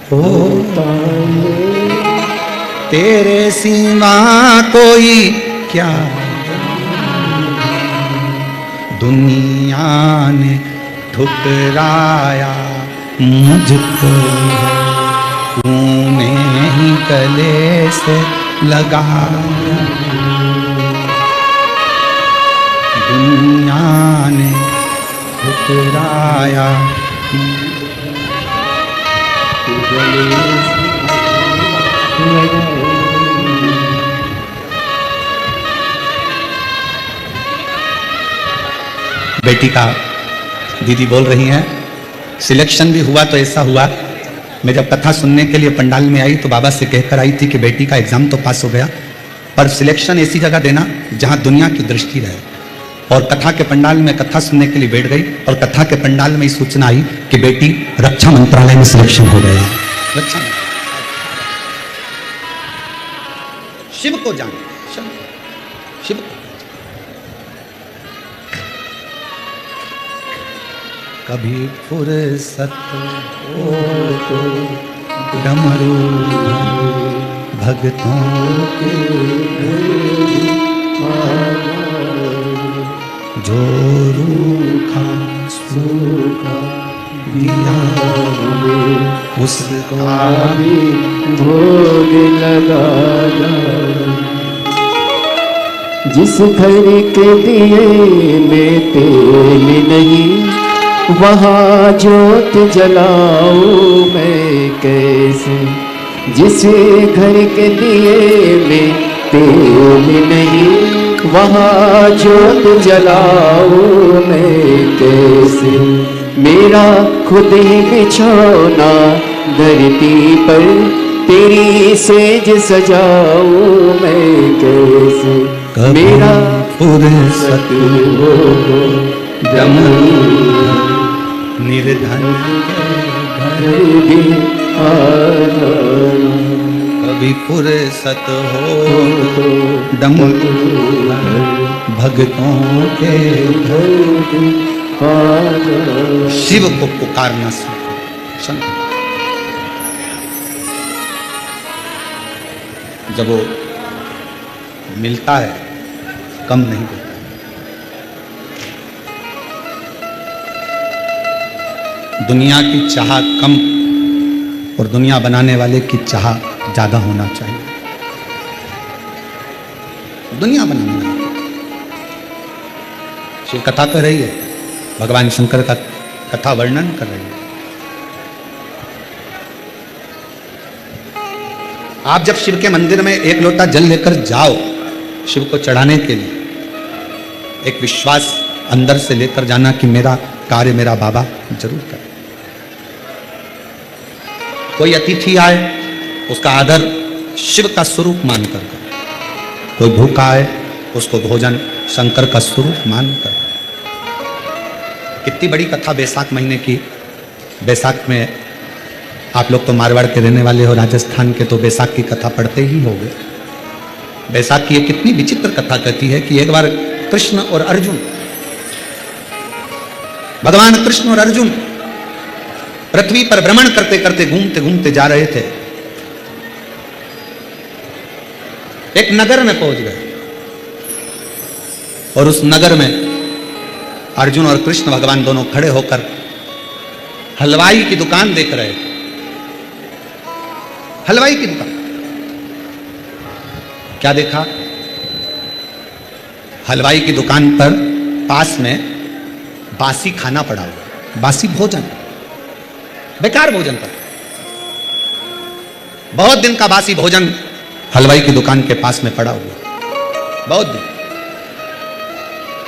होता है, तेरे सिवा कोई क्या? दुनिया ने ठुकराया मुझको, तूने ही गले से लगाया। दुनिया ने ठुकराया बेटी का दीदी बोल रही हैं सिलेक्शन भी हुआ तो ऐसा हुआ, मैं जब कथा सुनने के लिए पंडाल में आई तो बाबा से कहकर आई थी कि बेटी का एग्जाम तो पास हो गया, पर सिलेक्शन ऐसी जगह देना जहां दुनिया की दृष्टि रहे। और कथा के पंडाल में कथा सुनने के लिए बैठ गई और कथा के पंडाल में सूचना आई कि बेटी रक्षा मंत्रालय में सिलेक्शन हो गया। रक्षा शिव को जान, शिव को। कभी फुर्सत हो तो डमरू भक्तों के जो रूखा सूखा दिया उसका भी भोग लगा। जिस घर के दिए में तेल नहीं, वहाँ जोत जलाऊं मैं कैसे? जिस घर के दिए में तेल नहीं, वहाँ जोत जलाऊं मैं कैसे? मेरा खुद ही बिछौना धरती पर तेरी सेज सजाऊं मैं कैसे, मेरा फुर्सत हो दम निर्धन घर भी आ जाना, कभी फुर्सत हो दम भक्तों के घर भी आ जाना। शिव को पुकारना संत जब वो मिलता है कम नहीं देता। दुनिया की चाह कम और दुनिया बनाने वाले की चाह ज्यादा होना चाहिए। दुनिया बनाने वाले शिव कथा कर रही है, भगवान शंकर का कथा वर्णन कर रही है। आप जब शिव के मंदिर में एक लोटा जल लेकर जाओ शिव को चढ़ाने के लिए, एक विश्वास अंदर से लेकर जाना कि मेरा कार्य मेरा बाबा जरूर करे। कोई अतिथि आए उसका आदर शिव का स्वरूप मानकर करे, कोई भूखा आए उसको भोजन शंकर का स्वरूप मानकर। कितनी बड़ी कथा बैसाख महीने की। बैसाख में आप लोग तो मारवाड़ के रहने वाले हो, राजस्थान के, तो बैसाख की कथा पढ़ते ही होंगे। बैसाख की ये कितनी विचित्र कथा कहती है कि एक बार कृष्ण और अर्जुन, भगवान कृष्ण और अर्जुन पृथ्वी पर भ्रमण करते करते घूमते घूमते जा रहे थे। एक नगर में पहुंच गए और उस नगर में अर्जुन और कृष्ण भगवान दोनों खड़े होकर हलवाई की दुकान देख रहे थे। हलवाई की दुकान, क्या देखा? हलवाई की दुकान पर पास में बासी खाना पड़ा हुआ, बासी भोजन, बेकार भोजन पर। बहुत दिन का बासी भोजन हलवाई की दुकान के पास में पड़ा हुआ, बहुत दिन।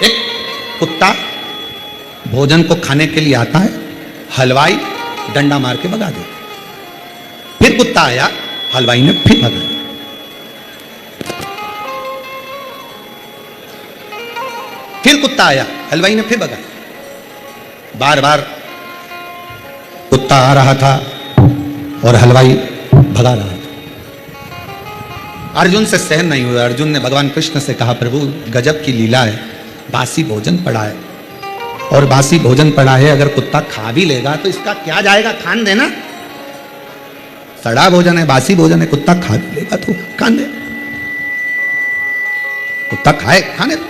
एक कुत्ता भोजन को खाने के लिए आता है, हलवाई डंडा मार के भगा देता। फिर कुत्ता आया, हलवाई ने फिर भगाया। फिर कुत्ता आया, हलवाई ने फिर भगाया। बार बार कुत्ता आ रहा था और हलवाई भगा रहा था। अर्जुन से सहन नहीं हुआ। अर्जुन ने भगवान कृष्ण से कहा, प्रभु गजब की लीला है, बासी भोजन पड़ा है और बासी भोजन पड़ा है, अगर कुत्ता खा भी लेगा तो इसका क्या जाएगा, खान देना। सड़ा भोजन है, बासी भोजन है, कुत्ता खा भी लेगा तो खान दे, कुत्ता खाए खाने दो।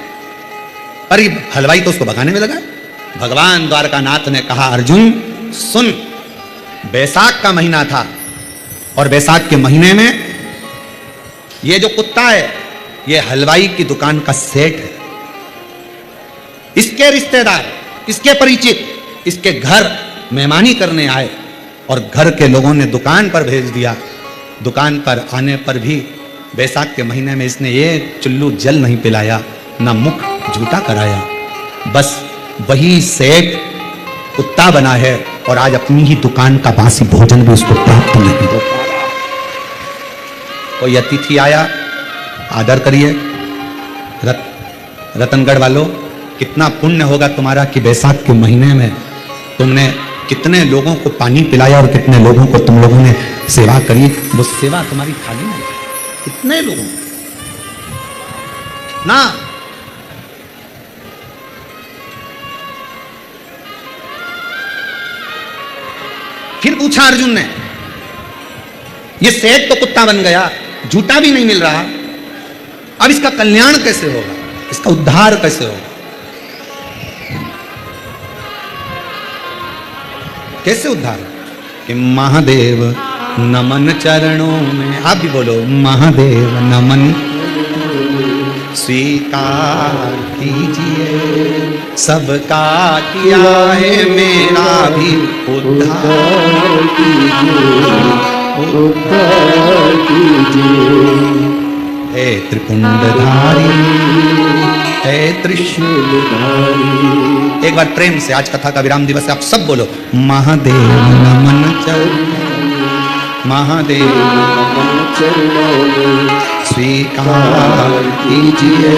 पर ये हलवाई तो उसको भगाने में लगा। भगवान द्वारकानाथ ने कहा, अर्जुन सुन, बैसाख का महीना था और बैसाख के महीने में ये जो कुत्ता है ये हलवाई की दुकान का सेठ है। इसके रिश्तेदार, इसके परिचित इसके घर मेहमानी करने आए और घर के लोगों ने दुकान पर भेज दिया। दुकान पर आने पर भी बैसाख के महीने में इसने एक चुल्लू जल नहीं पिलाया, ना मुख झूठा कराया। बस वही सेठ कुत्ता बना है और आज अपनी ही दुकान का बासी भोजन भी उसको प्राप्त नहीं हो पा रहा। कोई अतिथि आया, आदर करिए। रतनगढ़ वालों, कितना पुण्य होगा तुम्हारा कि बैसाख के महीने में तुमने कितने लोगों को पानी पिलाया और कितने लोगों को तुम लोगों ने सेवा करी। वो सेवा तुम्हारी खाली नहीं, कितने लोगों ना। फिर पूछा अर्जुन ने, ये सेठ तो कुत्ता बन गया, जूता भी नहीं मिल रहा, अब इसका कल्याण कैसे होगा, इसका उद्धार कैसे होगा, कैसे उद्धार? कि महादेव नमन चरणों में, आप भी बोलो, महादेव नमन स्वीकार कीजिए, सबका किया है मेरा भी उद्धार कीजिए। हे त्रिपुंडधारी, हे त्रिशूलधारी। एक बार प्रेम से, आज कथा का विराम दिवस है, आप सब बोलो, महादेव नमन चरणों, महादेव नमन चरणों में स्वीकार कीजिए।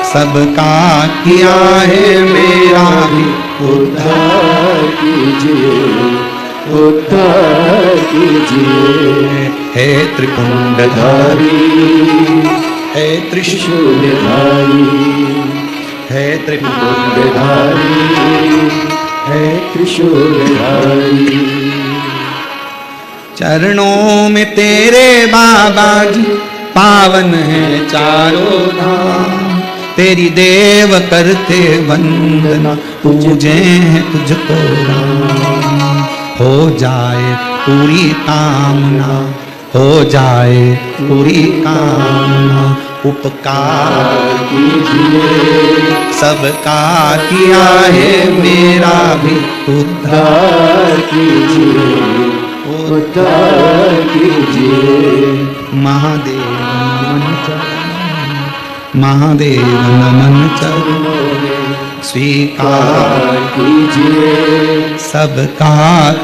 सबका किया है मेरा भी उद्धार कीजिए, उद्धार कीजिए। हे त्रिपुंडधारी, हे त्रिशूलधारी, हे त्रिपुंडधारी, है त्रिशूलधारी। चरणों में तेरे बाबा जी पावन है चारों धाम। तेरी देव करते वंदना, पूजे हैं तुझको राम। हो जाए पूरी कामना, हो जाए पूरी कामना। उपकार कीजिए, सबका किया है मेरा भी उद्धार कीजिए, उद्धार कीजिए। महादेव नमन चरणों, महादेव नमन चरणों में स्वीकार कीजिए। सबका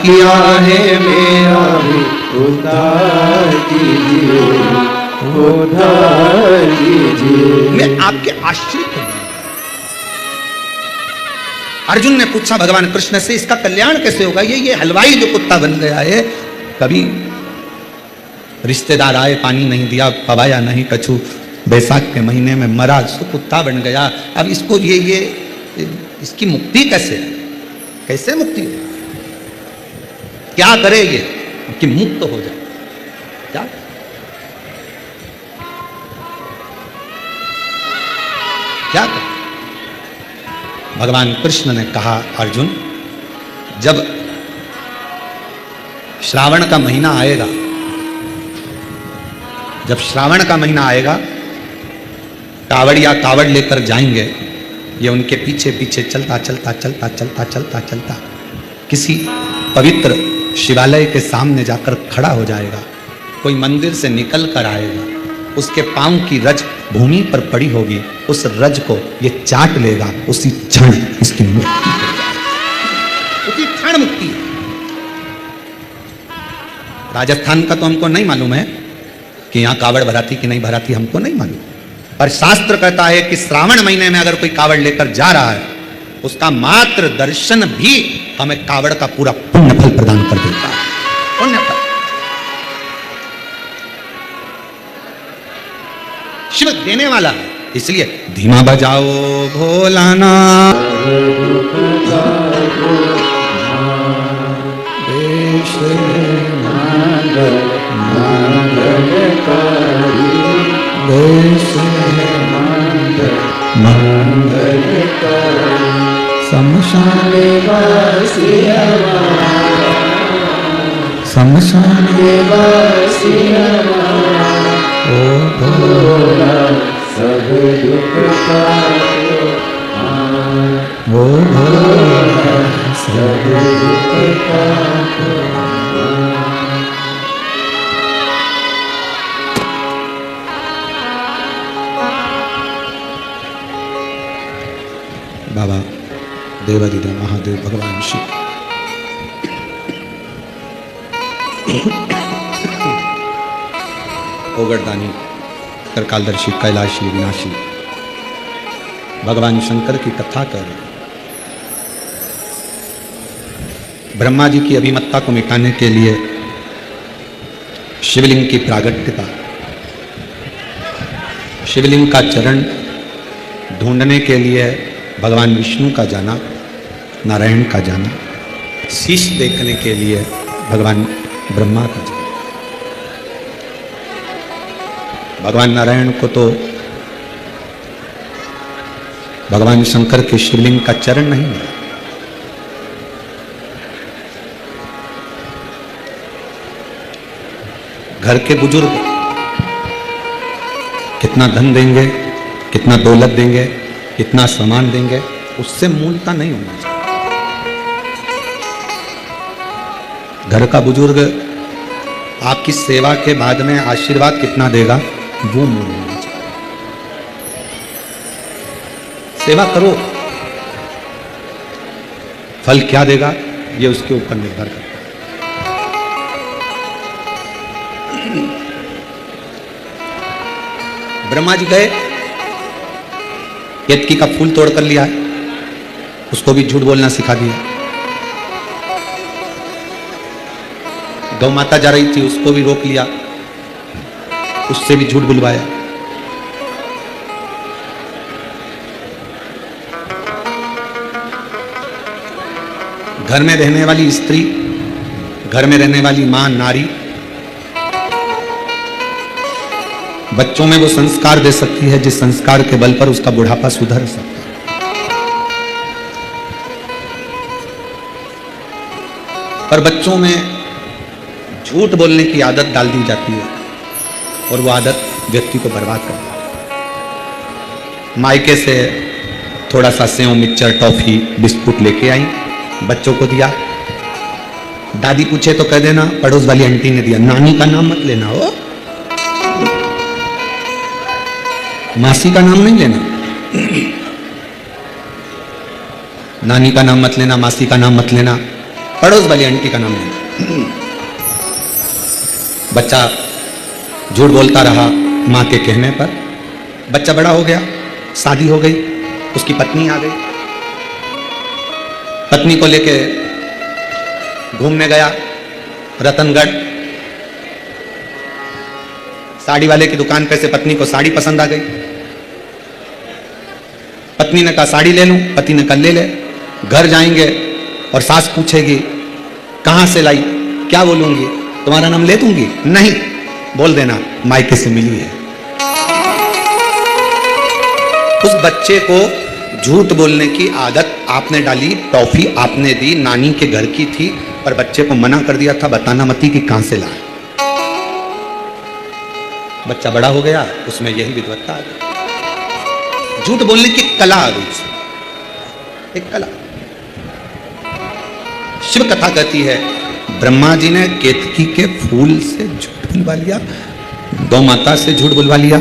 किया है मेरा भी उद्धार कीजिए, उद्धार कीजिए। मैं आपके आश्रित हूं। अर्जुन ने पूछा भगवान कृष्ण से, इसका कल्याण कैसे होगा? ये हलवाई जो कुत्ता बन गया है, कभी रिश्तेदार आए पानी नहीं दिया, पवाया नहीं कछु, बैसाख के महीने में मरा, सो कुत्ता बन गया। अब इसको ये इसकी मुक्ति कैसे है? कैसे मुक्ति हो? क्या करे ये कि मुक्त हो जाए? क्या क्या करे? भगवान कृष्ण ने कहा, अर्जुन, जब श्रावण का महीना आएगा, जब श्रावण का महीना आएगा, कावड़िया कावड़ लेकर जाएंगे, ये उनके पीछे पीछे चलता चलता चलता चलता चलता चलता किसी पवित्र शिवालय के सामने जाकर खड़ा हो जाएगा। कोई मंदिर से निकल कर आएगा, उसके पांव की रज भूमि पर पड़ी होगी, उस रज को ये चाट लेगा, उसी क्षण इसकी मुक्ति हो जाएगी, उसी क्षण मुक्ति। राजस्थान का तो हमको नहीं मालूम है कि यहाँ कावड़ भराती कि नहीं भराती, हमको नहीं मालूम, पर शास्त्र कहता है कि श्रावण महीने में अगर कोई कावड़ लेकर जा रहा है, उसका मात्र दर्शन भी हमें कावड़ का पूरा पुण्य फल प्रदान कर देता है। पुण्य फल शिव देने वाला है, इसलिए धीमा बजाओ भोलाना, देश मंगल मंगलकारी, देश मंगल मंगलकारी, शमशान वासिया, शमशान वासिया, ओ भोला सब दुख काटो, वो भोला सब दुख काटो। बाबा देवादिदेव महादेव भगवान शिव ओगरदानी त्रिकालदर्शी कैलाशी विनाशी भगवान शंकर की कथा कर रहे। ब्रह्मा जी की अभिमत्ता को मिटाने के लिए शिवलिंग की प्रागट्यता, शिवलिंग का चरण ढूंढने के लिए भगवान विष्णु का जाना, नारायण का जाना, शीश देखने के लिए भगवान ब्रह्मा का जाना। भगवान नारायण को तो भगवान शंकर के शिवलिंग का चरण नहीं मिला। घर के बुजुर्ग कितना धन देंगे, कितना दौलत देंगे, कितना सामान देंगे, उससे मूलता नहीं होना चाहिए। घर का बुजुर्ग आपकी सेवा के बाद में आशीर्वाद कितना देगा, वो मूल होना चाहिए। सेवा करो, फल क्या देगा ये उसके ऊपर निर्भर करता है। ब्रह्मा जी गए, केतकी का फूल तोड़ कर लिया, उसको भी झूठ बोलना सिखा दिया। गौ माता जा रही थी, उसको भी रोक लिया, उससे भी झूठ बुलवाया। घर में रहने वाली स्त्री, घर में रहने वाली मां, नारी, बच्चों में वो संस्कार दे सकती है जिस संस्कार के बल पर उसका बुढ़ापा सुधर सकता है। पर बच्चों में झूठ बोलने की आदत डाल दी जाती है और वो आदत व्यक्ति को बर्बाद करती है। मायके से थोड़ा सा सेव, मिक्सचर, टॉफी, बिस्कुट लेके आई, बच्चों को दिया। दादी पूछे तो कह देना पड़ोस वाली आंटी ने दिया। नानी का नाम मत लेना हो, मासी का नाम नहीं लेना, नानी का नाम मत लेना, मासी का नाम मत लेना, पड़ोस वाली आंटी का नाम लेना। बच्चा झूठ बोलता रहा मां के कहने पर। बच्चा बड़ा हो गया, शादी हो गई, उसकी पत्नी आ गई। पत्नी को लेके घूमने गया रतनगढ़। साड़ी वाले की दुकान पे से पत्नी को साड़ी पसंद आ गई। पत्नी ने कहा साड़ी ले लूं, पति ने कहा ले ले। घर जाएंगे और सास पूछेगी कहां से लाई, क्या बोलूंगी, तुम्हारा नाम ले दूंगी? नहीं, बोल देना मायके से मिली है। उस बच्चे को झूठ बोलने की आदत आपने डाली, टॉफी आपने दी, नानी के घर की थी, पर बच्चे को मना कर दिया था बताना मती कि कहां से लाए। बच्चा बड़ा हो गया, उसमें यही विद्वत्ता आ गई, झूठ बोलने की कला आ गई उसमें, एक कला। शिव कथा कहती है ब्रह्मा जी ने केतकी के फूल से झूठ बुलवा लिया, गौ माता से झूठ बुलवा लिया।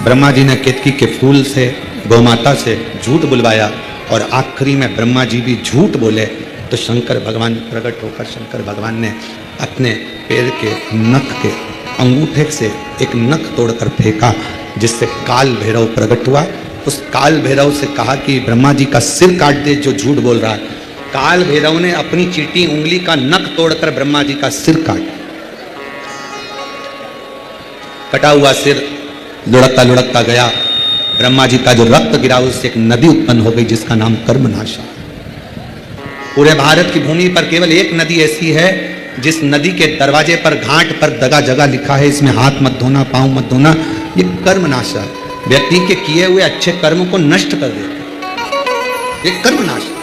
ब्रह्मा जी ने केतकी के फूल से, गौ माता से झूठ बुलवाया और आखिरी में ब्रह्मा जी भी झूठ बोले तो शंकर भगवान प्रकट होकर शंकर भगवान ने अपने पैर के नख के अंगूठे से एक नख तोड़कर फेंका, जिससे काल भैरव प्रकट हुआ। उस काल भैरव से कहा कि ब्रह्मा जी का सिर काट दे जो झूठ बोल रहा है। काल भैरव ने अपनी चीटी उंगली का नख तोड़कर ब्रह्मा जी का सिर काट, कटा हुआ सिर लुढ़कता लुढ़कता गया। ब्रह्मा जी का जो रक्त गिरा उससे एक नदी उत्पन्न हो गई जिसका नाम कर्मनाशा। पूरे भारत की भूमि पर केवल एक नदी ऐसी है जिस नदी के दरवाजे पर, घाट पर जगह जगह लिखा है इसमें हाथ मत धोना, पांव मत धोना। ये कर्मनाशा है, व्यक्ति के किए हुए अच्छे कर्म को नष्ट कर देता, ये कर्मनाशा।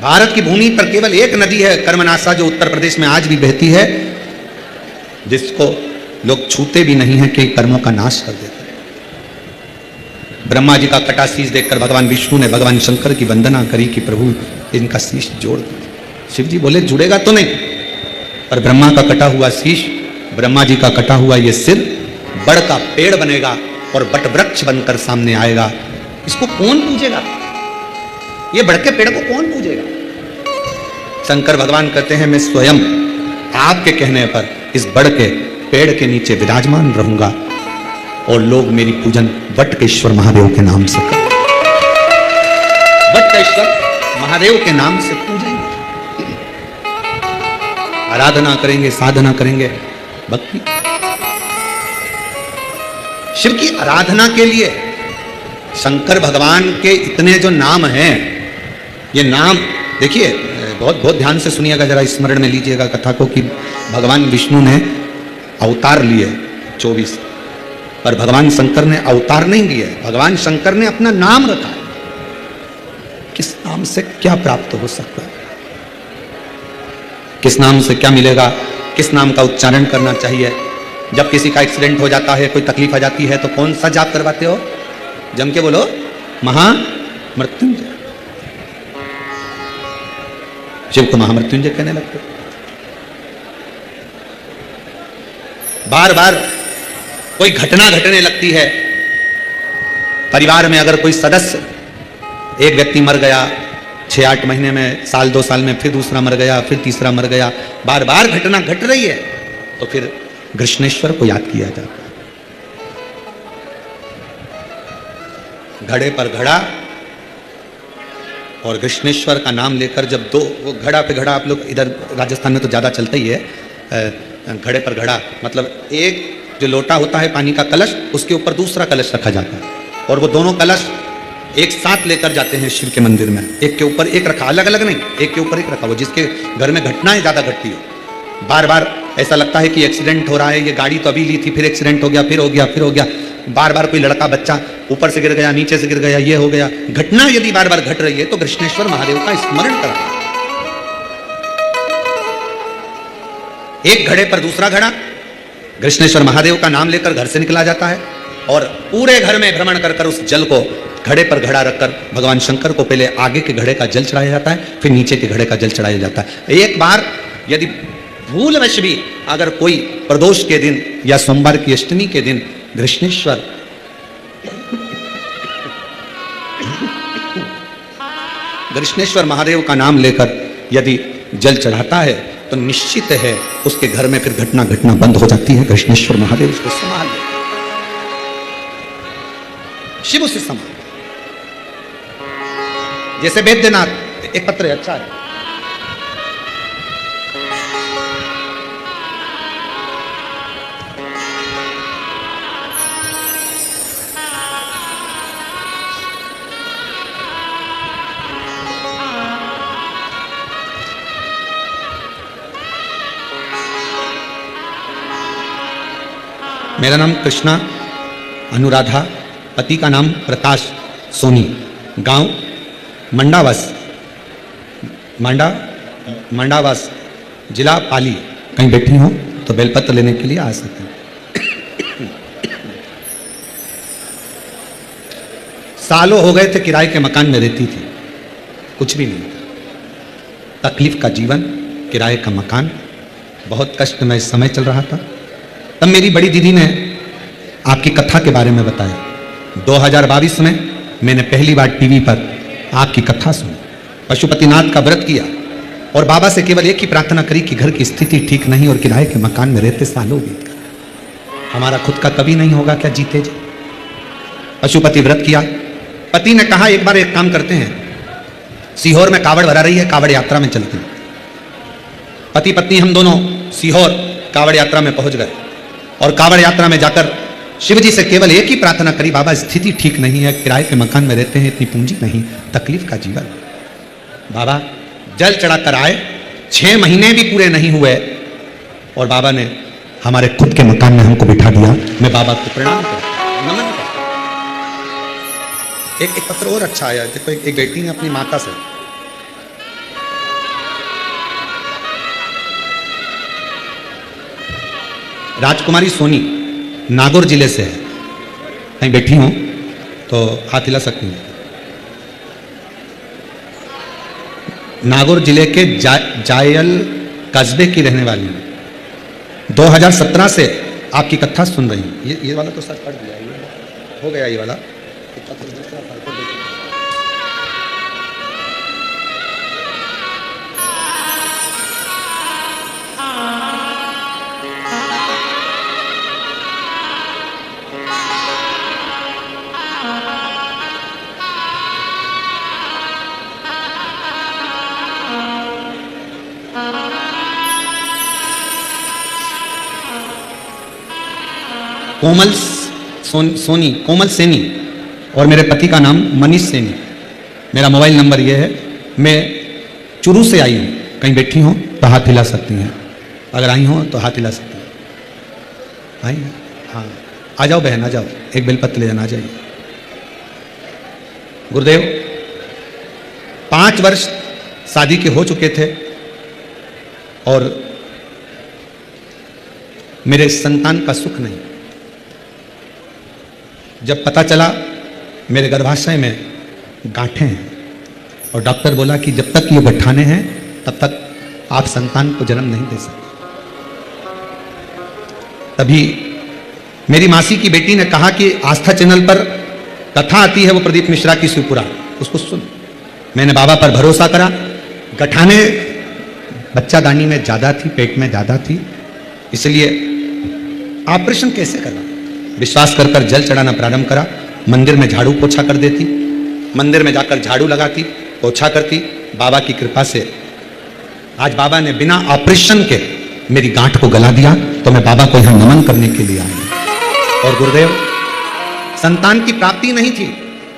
भारत की भूमि पर केवल एक नदी है कर्मनाशा, जो उत्तर प्रदेश में आज भी बहती है, जिसको लोग छूते भी नहीं है कि कर्मों का नाश कर देते हैं। ब्रह्मा जी का कटा शीश देखकर भगवान विष्णु ने भगवान शंकर की वंदना करी कि प्रभु इनका शीश जोड़ दो। शिव जी बोले जुड़ेगा तो नहीं, पर ब्रह्मा का कटा हुआ शीश, ब्रह्मा जी का कटा हुआ ये सिर बड़ का पेड़ बनेगा और बट वृक्ष बनकर सामने आएगा। इसको कौन पूजेगा? ये बड़ के पेड़ को कौन पूजेगा? शंकर भगवान कहते हैं मैं स्वयं आपके कहने पर इस बड़ के पेड़ के नीचे विराजमान रहूंगा और लोग मेरी पूजन वटकेश्वर महादेव के नाम से करेंगे। वटकेश्वर महादेव के नाम से पूजेंगे, आराधना करेंगे, साधना करेंगे, भक्ति। शिव की आराधना के लिए शंकर भगवान के इतने जो नाम हैं, ये नाम देखिए बहुत बहुत ध्यान से सुनिएगा, जरा स्मरण में लीजिएगा कथा को कि भगवान विष्णु ने अवतार लिए 24, पर भगवान शंकर ने अवतार नहीं लिए, भगवान शंकर ने अपना नाम रखा है। किस नाम से क्या प्राप्त हो सकता है, किस नाम से क्या मिलेगा, किस नाम का उच्चारण करना चाहिए। जब किसी का एक्सीडेंट हो जाता है, कोई तकलीफ आ जाती है, तो कौन सा जाप करवाते हो? जम के बोलो महामृत्युंजय। शिव को महामृत्युंजय कहने लगते। बार बार कोई घटना घटने लगती है परिवार में, अगर कोई सदस्य, एक व्यक्ति मर गया 6-8 महीने में, साल 2 साल में फिर दूसरा मर गया, फिर तीसरा मर गया, बार बार घटना घट रही है, तो फिर कृष्णेश्वर को याद किया जाता है। घड़े पर घड़ा और कृष्णेश्वर का नाम लेकर जब दो, वो घड़ा पे घड़ा, आप लोग इधर राजस्थान में तो ज़्यादा चलता ही है, घड़े पर घड़ा मतलब एक जो लोटा होता है पानी का कलश, उसके ऊपर दूसरा कलश रखा जाता है और वो दोनों कलश एक साथ लेकर जाते हैं शिव के मंदिर में। एक के ऊपर एक रखा, अलग अलग नहीं, एक के ऊपर एक रखा। वो जिसके घर में घटनाएं ज़्यादा घटती हो, बार बार ऐसा लगता है कि एक्सीडेंट हो रहा है, ये गाड़ी तो अभी ली थी, फिर एक्सीडेंट हो गया, फिर हो गया, फिर हो गया, बार बार कोई लड़का बच्चा ऊपर से गिर गया, नीचे से गिर गया, ये हो गया। घटना यदि बार बार घट रही है तो कृष्णेश्वर महादेव का स्मरण करा। एक घड़े पर दूसरा घड़ा, कृष्णेश्वर महादेव का नाम लेकर घर से निकला जाता है और पूरे घर में भ्रमण कर कर उस जल को घड़े पर घड़ा रखकर भगवान शंकर को पहले आगे के घड़े का जल चढ़ाया जाता है, फिर नीचे के घड़े का जल चढ़ाया जाता है। एक बार यदि भूलवश भी अगर कोई प्रदोष के दिन या सोमवार की अष्टमी के दिन कृष्णेश्वर महादेव का नाम लेकर यदि जल चढ़ाता है तो निश्चित है उसके घर में फिर घटना घटना बंद हो जाती है। कृष्णेश्वर महादेव उसको संभाल ले, शिव उसे संभाल। जैसे वैद्यनाथ, एक पत्र है, अच्छा है, मेरा नाम कृष्णा अनुराधा, पति का नाम प्रकाश सोनी, गांव मंडावास, जिला पाली। कहीं बैठी हो तो बेलपत्र लेने के लिए आ सकते हैं। सालों हो गए थे किराए के मकान में रहती थी, कुछ भी नहीं था, तकलीफ का जीवन, किराए का मकान, बहुत कष्टमय समय चल रहा था। तब मेरी बड़ी दीदी ने आपकी कथा के बारे में बताया। 2022 में मैंने पहली बार टीवी पर आपकी कथा सुनी, पशुपतिनाथ का व्रत किया और बाबा से केवल एक ही प्रार्थना करी कि घर की स्थिति ठीक नहीं और किराए के मकान में रहते सालों बीत गए, हमारा खुद का कभी नहीं होगा क्या जीते जी। पशुपति व्रत किया। पति ने कहा एक बार एक काम करते हैं, सीहोर में कावड़ भरा रही है, कावड़ यात्रा में चलते हैं। पति पत्नी हम दोनों सीहोर कावड़ यात्रा में पहुंच गए और कावड़ यात्रा में जाकर शिवजी से केवल एक ही प्रार्थना करी, बाबा स्थिति ठीक नहीं है, किराए के मकान में रहते हैं, इतनी पूंजी नहीं, तकलीफ का जीवन। बाबा जल चढ़ाकर आए, 6 महीने भी पूरे नहीं हुए और बाबा ने हमारे खुद के मकान में हमको बिठा दिया। मैं बाबा को प्रणाम करता, नमन करता। एक पत्र और अच्छा आया, देखो एक बेटी ने अपनी माता से, राजकुमारी सोनी नागौर जिले से है, कहीं बैठी हूं तो हाथ हिला सकती हूँ। नागौर जिले के जायल कस्बे की रहने वाली हूँ। 2017 से आपकी कथा सुन रही हूँ। ये वाला तो सर पढ़ दिया, ये हो गया, ये वाला कोमल सैनी और मेरे पति का नाम मनीष सैनी। मेरा मोबाइल नंबर ये है। मैं चुरू से आई हूँ, कहीं बैठी हो तो हाथ हिला सकती हैं, अगर आई हो तो हाथ हिला सकती हैं। आई हैं? हाँ, आ जाओ बहन, आ जाओ, एक बेलपत्र ले जाना, आ जाइए। गुरुदेव 5 वर्ष शादी के हो चुके थे और मेरे संतान का सुख नहीं। जब पता चला मेरे गर्भाशय में गांठें हैं और डॉक्टर बोला कि जब तक ये गठाने हैं तब तक आप संतान को जन्म नहीं दे सकते। तभी मेरी मासी की बेटी ने कहा कि आस्था चैनल पर कथा आती है वो प्रदीप मिश्रा की शिवपुरा, उसको सुन। मैंने बाबा पर भरोसा करा। गठाने बच्चादानी में ज़्यादा थी, पेट में ज़्यादा थी, इसलिए ऑपरेशन कैसे करा? विश्वास कर कर जल चढ़ाना प्रारंभ करा। मंदिर में झाड़ू पोछा कर देती, मंदिर में जाकर झाड़ू लगाती, पोछा करती। बाबा की कृपा से आज बाबा ने बिना ऑपरेशन के मेरी गांठ को गला दिया, तो मैं बाबा को यहां नमन करने के लिए आया। और गुरुदेव, संतान की प्राप्ति नहीं थी,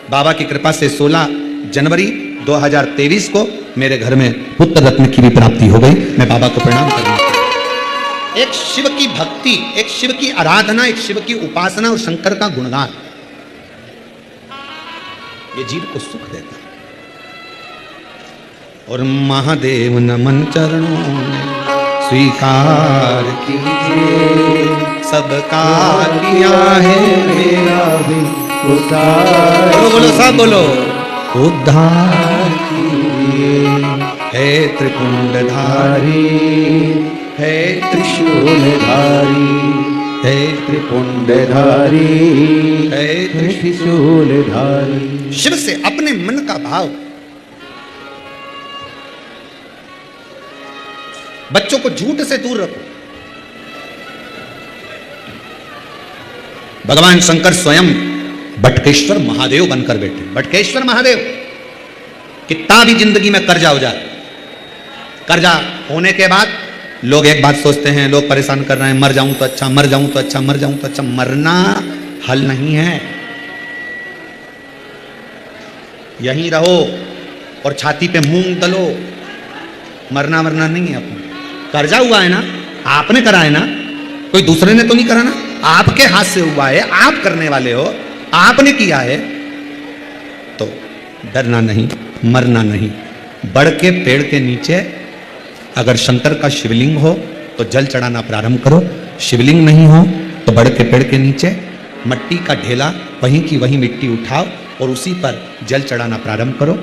बाबा की कृपा से 16 जनवरी 2023 को मेरे घर में पुत्र रत्न की भी प्राप्ति हो गई। मैं बाबा को प्रणाम करने के लिए। एक शिव की भक्ति, एक शिव की आराधना, एक शिव की उपासना और शंकर का गुणगान, ये जीव को सुख देता है। और महादेव नमन चरणों स्वीकार कीजिए, सबका किया है मेरा भी उद्धार। बोलो बोलो सब बोलो, उद्धार कीजिए। हे त्रिपुंडधारी, हे त्रिशूलधारी, हे त्रिपुंडधारी, हे त्रिशूलधारी। शिव से अपने मन का भाव। बच्चों को झूठ से दूर रखो। भगवान शंकर स्वयं बटकेश्वर महादेव बनकर बैठे। बटकेश्वर महादेव, कितना भी जिंदगी में कर्जा हो जाए, कर्जा होने के बाद लोग एक बात सोचते हैं, लोग परेशान कर रहे हैं, मर जाऊं तो अच्छा, मर जाऊं तो अच्छा, मर जाऊं तो अच्छा। मरना हल नहीं है। यहीं रहो और छाती पे मूंग दलो, मरना मरना नहीं है। अपना कर्जा हुआ है ना, आपने करा है ना, कोई दूसरे ने तो नहीं करा ना, आपके हाथ से हुआ है, आप करने वाले हो, आपने किया है, तो डरना नहीं, मरना नहीं। बढ़ के पेड़ के नीचे अगर शंकर का शिवलिंग हो तो जल चढ़ाना प्रारंभ करो। शिवलिंग नहीं हो तो बढ़ के पेड़ के नीचे मट्टी का ढेला, वहीं की वहीं मिट्टी उठाओ और उसी पर जल चढ़ाना प्रारंभ करो।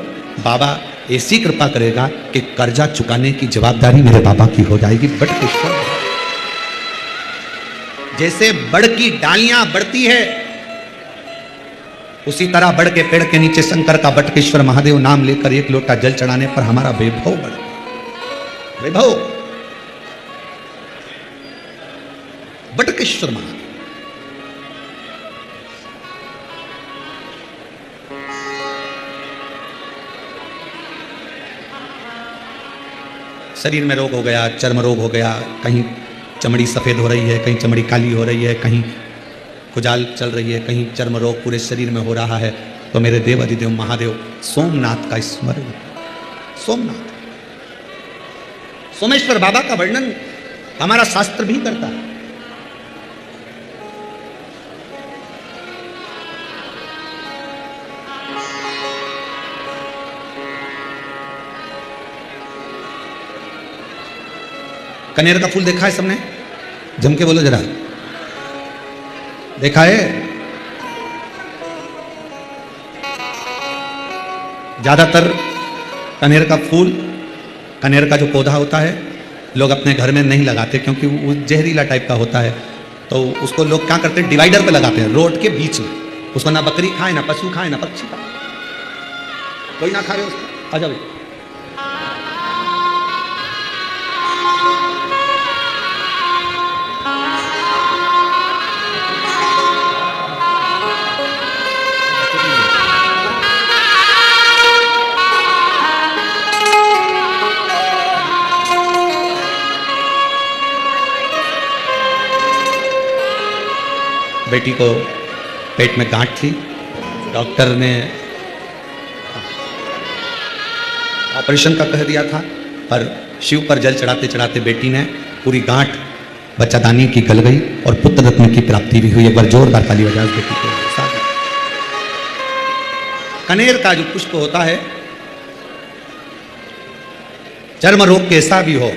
बाबा ऐसी कृपा करेगा कि कर्जा चुकाने की जवाबदारी मेरे बाबा की हो जाएगी। बटकेश्वर, जैसे बड़ की डालियां बढ़ती है, उसी तरह बढ़ के पेड़ के नीचे शंकर का बटकेश्वर महादेव नाम लेकर एक लोटा जल चढ़ाने पर हमारा वैभव बढ़ता। वैभव, बटकेश्वर महादेव। शरीर में रोग हो गया, चर्म रोग हो गया, कहीं चमड़ी सफ़ेद हो रही है, कहीं चमड़ी काली हो रही है, कहीं खुजाल चल रही है, कहीं चर्म रोग पूरे शरीर में हो रहा है, तो मेरे देव अधिदेव महादेव सोमनाथ का स्मरण। सोमनाथ, सोमेश्वर बाबा का वर्णन हमारा शास्त्र भी करता है। कनेर का फूल देखा है सबने? जम के बोलो जरा, देखा है? ज्यादातर कनेर का फूल, कनेर का जो पौधा होता है, लोग अपने घर में नहीं लगाते क्योंकि वो जहरीला टाइप का होता है। तो उसको लोग क्या करते हैं, डिवाइडर पे लगाते हैं, रोड के बीच में। उसको ना बकरी खाए, ना पशु खाए, ना पक्षी खाए, कोई ना खा रहे उसको। आ जाओ, बेटी को पेट में गांठ थी, डॉक्टर ने ऑपरेशन का कह दिया था, पर शिव पर जल चढ़ाते चढ़ाते बेटी ने पूरी गांठ बच्चादानी की गल गई और पुत्र रत्न की प्राप्ति भी हुई। एक बार जोरदार ताली बजाओ बेटी को साथ। कनेर का जो पुष्प होता है, चर्म रोग कैसा भी हो,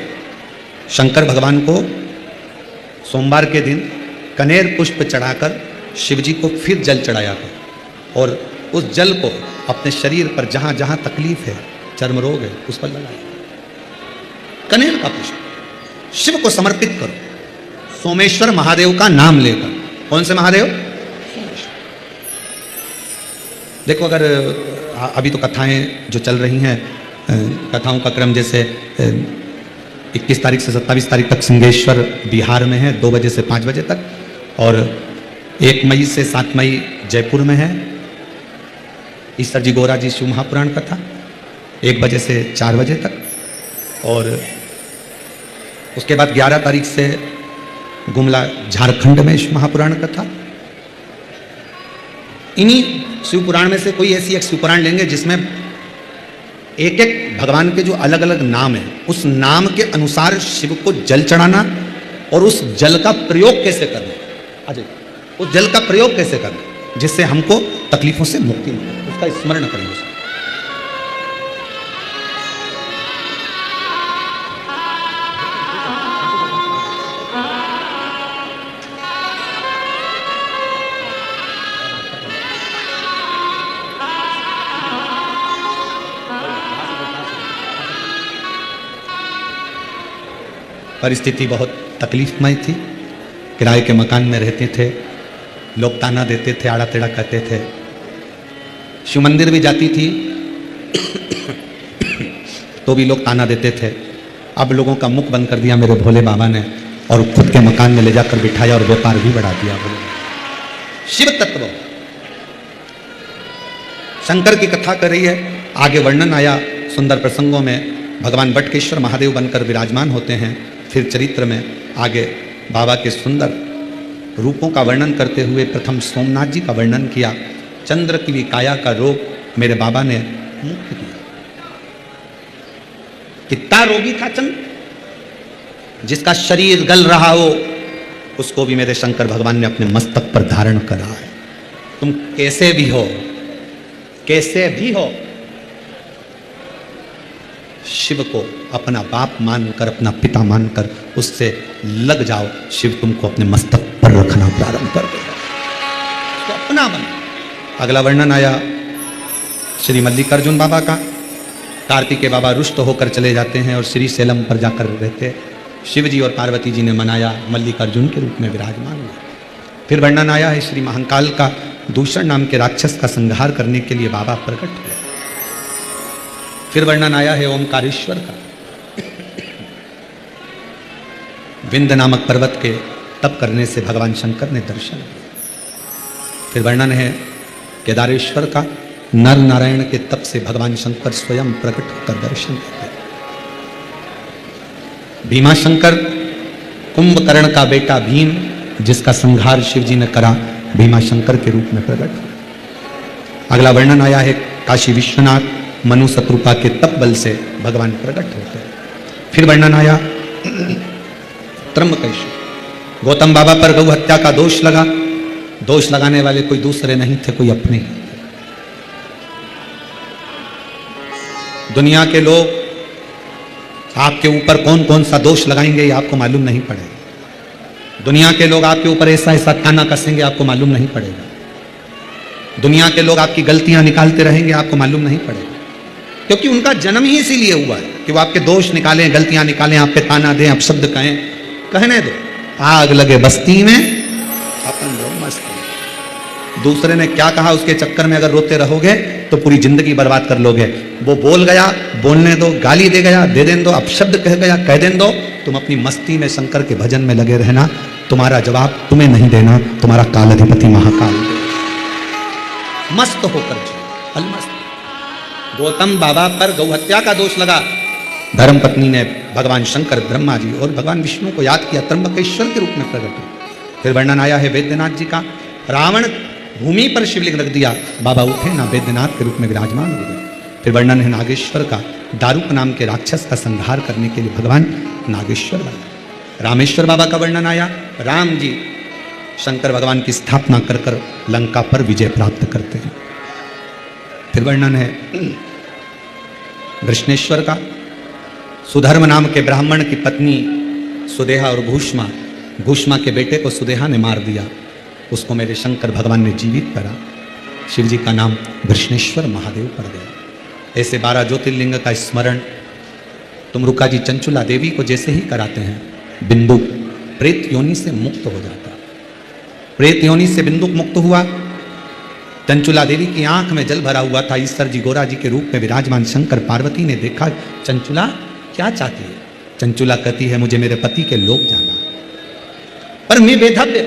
शंकर भगवान को सोमवार के दिन कनेर पुष्प चढ़ाकर शिवजी को फिर जल चढ़ाया कर और उस जल को अपने शरीर पर जहां जहां तकलीफ है, चर्म रोग है, उस पर लगाया। कनेर का पुष्प शिव को समर्पित करो, सोमेश्वर महादेव का नाम लेकर। कौन से महादेव? देखो, अगर अभी तो कथाएं जो चल रही हैं, कथाओं का क्रम जैसे 21 तारीख से 27 तारीख तक सिंहेश्वर बिहार में है, 2 बजे से 5 बजे तक। और 1 मई से 7 मई जयपुर में है ईश्वर जी गोरा जी शिव महापुराण कथा 1 बजे से 4 बजे तक। और उसके बाद 11 तारीख से गुमला झारखंड में शिव महापुराण कथा। इन्हीं शिव पुराण में से कोई ऐसी एक शिव पुराण लेंगे जिसमें एक एक भगवान के जो अलग अलग नाम है उस नाम के अनुसार शिव को जल चढ़ाना और उस जल का प्रयोग कैसे करना, अजय उस जल का प्रयोग कैसे करना जिससे हमको तकलीफों से मुक्ति मिले, उसका स्मरण करेंगे। परिस्थिति बहुत तकलीफमय थी। किराए के मकान में रहते थे, लोग ताना देते थे, आड़ा टेढ़ा कहते थे। शिव मंदिर भी जाती थी तो भी लोग ताना देते थे। अब लोगों का मुख बंद कर दिया मेरे भोले बाबा ने और खुद के मकान में ले जाकर बिठाया और व्यापार भी बढ़ा दिया। शिव तत्व शंकर की कथा कर रही है। आगे वर्णन आया सुंदर प्रसंगों में भगवान बटकेश्वर महादेव बनकर विराजमान होते हैं। फिर चरित्र में आगे बाबा के सुंदर रूपों का वर्णन करते हुए प्रथम सोमनाथ जी का वर्णन किया। चंद्र की भी काया का रोग मेरे बाबा ने मुक्त किया। कितना रोगी था चंद्र, जिसका शरीर गल रहा हो उसको भी मेरे शंकर भगवान ने अपने मस्तक पर धारण करा है। तुम कैसे भी हो, कैसे भी हो, शिव को अपना बाप मानकर, अपना पिता मानकर उससे लग जाओ। शिव तुमको अपने मस्तक पर रखना प्रारंभ कर देगा, तो अपना बना। अगला वर्णन आया श्री मल्लिकार्जुन बाबा का। कार्तिकेय बाबा रुष्ट होकर चले जाते हैं और श्री शैलम पर जाकर रहते। शिव जी और पार्वती जी ने मनाया, मल्लिकार्जुन के रूप में विराजमान हुए। फिर वर्णन आया है श्री महाकाल का। दूषण नाम के राक्षस का संहार करने के लिए बाबा प्रकट हुए। फिर वर्णन आया है ओमकारेश्वर का। विंध्य नामक पर्वत के तप करने से भगवान शंकर ने दर्शन दिए। फिर वर्णन है केदारेश्वर का। नर नारायण के तप से भगवान शंकर स्वयं प्रकट होकर दर्शन देते। भीमा शंकर, कुंभकर्ण का बेटा भीम, जिसका संहार शिव जी ने करा, भीमा शंकर के रूप में प्रकट हुआ। अगला वर्णन आया है काशी विश्वनाथ, मनु शत्रुपा के तप बल से भगवान प्रकट होते हैं। फिर वर्णन आया त्र्यंबकेश्वर। गौतम बाबा पर गौ हत्या का दोष लगा। दोष लगाने वाले कोई दूसरे नहीं थे, कोई अपने ही थे। दुनिया के लोग आपके ऊपर कौन कौन सा दोष लगाएंगे ये आपको मालूम नहीं पड़ेगा। दुनिया के लोग आपके ऊपर ऐसा ऐसा ताना कसेंगे, आपको मालूम नहीं पड़ेगा। दुनिया के लोग आपकी गलतियां निकालते रहेंगे, आपको मालूम नहीं पड़ेगा। क्योंकि उनका जन्म ही इसीलिए हुआ है कि वो आपके दोष निकालें, गलतियां निकालें, आप पे ताना दें, अपशब्द कहें। कहने दो, आग लगे बस्ती में अपन लोग मस्ती। दूसरे ने क्या कहा उसके चक्कर में अगर रोते रहोगे तो पूरी जिंदगी बर्बाद कर लोगे। वो बोल गया, बोलने दो, गाली दे गया, दे दें दो, अपशब्द कह गया, कह दें दो। तुम अपनी मस्ती में शंकर के भजन में लगे रहना। तुम्हारा जवाब तुम्हें नहीं देना, तुम्हारा कालाधिपति महाकाल देगा। मस्त होकर जी, अलमस्त। गौतम बाबा पर गौ हत्या का दोष लगा। धर्म पत्नी ने भगवान शंकर, ब्रह्मा जी और भगवान विष्णु को याद किया, त्र्यंबकेश्वर के रूप में प्रकट हुए। फिर वर्णन आया है वैद्यनाथ जी का। रावण भूमि पर शिवलिंग रख दिया, बाबा उठे ना, वैद्यनाथ के रूप में विराजमान हो गए। फिर वर्णन है नागेश्वर का। दारूक नाम के राक्षस का संहार करने के लिए भगवान नागेश्वर बना। रामेश्वर बाबा का वर्णन आया। राम जी शंकर भगवान की स्थापना कर कर लंका पर विजय प्राप्त करते हैं। फिर वर्णन है कृष्णेश्वर का। सुधर्म नाम के ब्राह्मण की पत्नी सुदेहा और घूष्मा के बेटे को सुदेहा ने मार दिया, उसको मेरे शंकर भगवान ने जीवित करा। शिव जी का नाम कृष्णेश्वर महादेव पड़ गया। ऐसे 12 ज्योतिर्लिंग का स्मरण तुम रुका जी चंचुला देवी को जैसे ही कराते हैं, बिंदु प्रेत योनि से मुक्त हो जाता। प्रेत योनि से बिंदु मुक्त हुआ। चंचुला देवी की आंख में जल भरा हुआ था। ईश्वर जी गोरा जी के रूप में विराजमान शंकर पार्वती ने देखा, चंचुला क्या चाहती है? चंचुला कहती है मुझे मेरे पति के लोक जाना, पर मैं बेधव्य,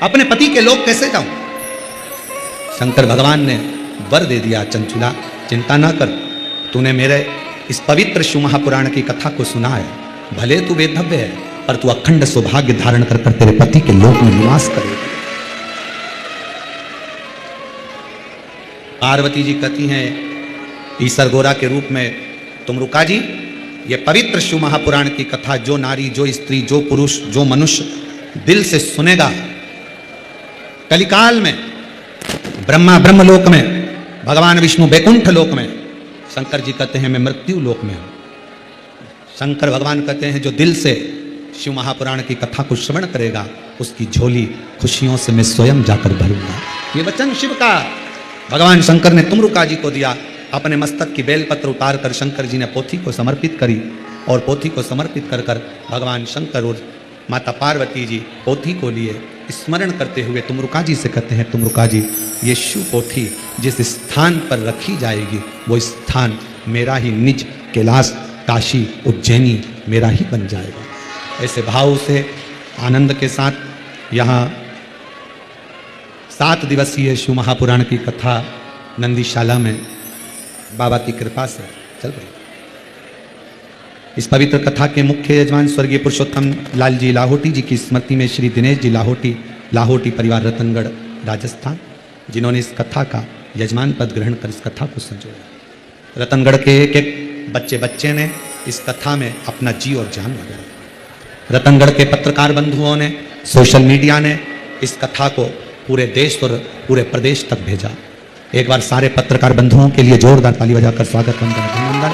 अपने पति के लोक कैसे जाऊं? शंकर भगवान ने वर दे दिया, चंचुला चिंता ना कर, तूने मेरे इस पवित्र शिव महापुराण की कथा को सुना है, भले तू वेधव्य है पर तू अखंड सौभाग्य धारण कर कर तेरे पति के लोक में निवास करेगा। पार्वती जी कहती हैं ईसर गोरा के रूप में, तुम रुका जी, ये पवित्र शिव महापुराण की कथा जो नारी, जो स्त्री, जो पुरुष, जो मनुष्य दिल से सुनेगा, कलिकाल में ब्रह्मा ब्रह्मलोक में, भगवान विष्णु बैकुंठ लोक में, शंकर जी कहते हैं मैं मृत्यु लोक में हूं। शंकर भगवान कहते हैं जो दिल से शिव महापुराण की कथा को श्रवण करेगा उसकी झोली खुशियों से मैं स्वयं जाकर भरूंगा। ये वचन शिव का भगवान शंकर ने तुमरुका जी को दिया। अपने मस्तक की बेलपत्र उतार कर शंकर जी ने पोथी को समर्पित करी और पोथी को समर्पित कर कर भगवान शंकर और माता पार्वती जी पोथी को लिए स्मरण करते हुए तुमरुका जी से कहते हैं तुमरुका जी, ये शिव पोथी जिस स्थान पर रखी जाएगी वो स्थान मेरा ही निज कैलाश काशी उज्जैनी मेरा ही बन जाएगा। ऐसे भाव से आनंद के साथ यहाँ 7 दिवसीय शिव महापुराण की कथा नंदीशाला में बाबा की कृपा से चल रही। इस पवित्र कथा के मुख्य यजमान स्वर्गीय पुरुषोत्तम लाल जी लाहौटी जी की स्मृति में श्री दिनेश जी लाहौटी परिवार रतनगढ़ राजस्थान, जिन्होंने इस कथा का यजमान पद ग्रहण कर इस कथा को संजोया। रतनगढ़ के एक एक बच्चे ने इस कथा में अपना जी और जान लगाया। रतनगढ़ के पत्रकार बंधुओं ने, सोशल मीडिया ने इस कथा को पूरे देश और पूरे प्रदेश तक भेजा। एक बार सारे पत्रकार बंधुओं के लिए जोरदार ताली बजाकर स्वागत, वंदन, अभिनंदन।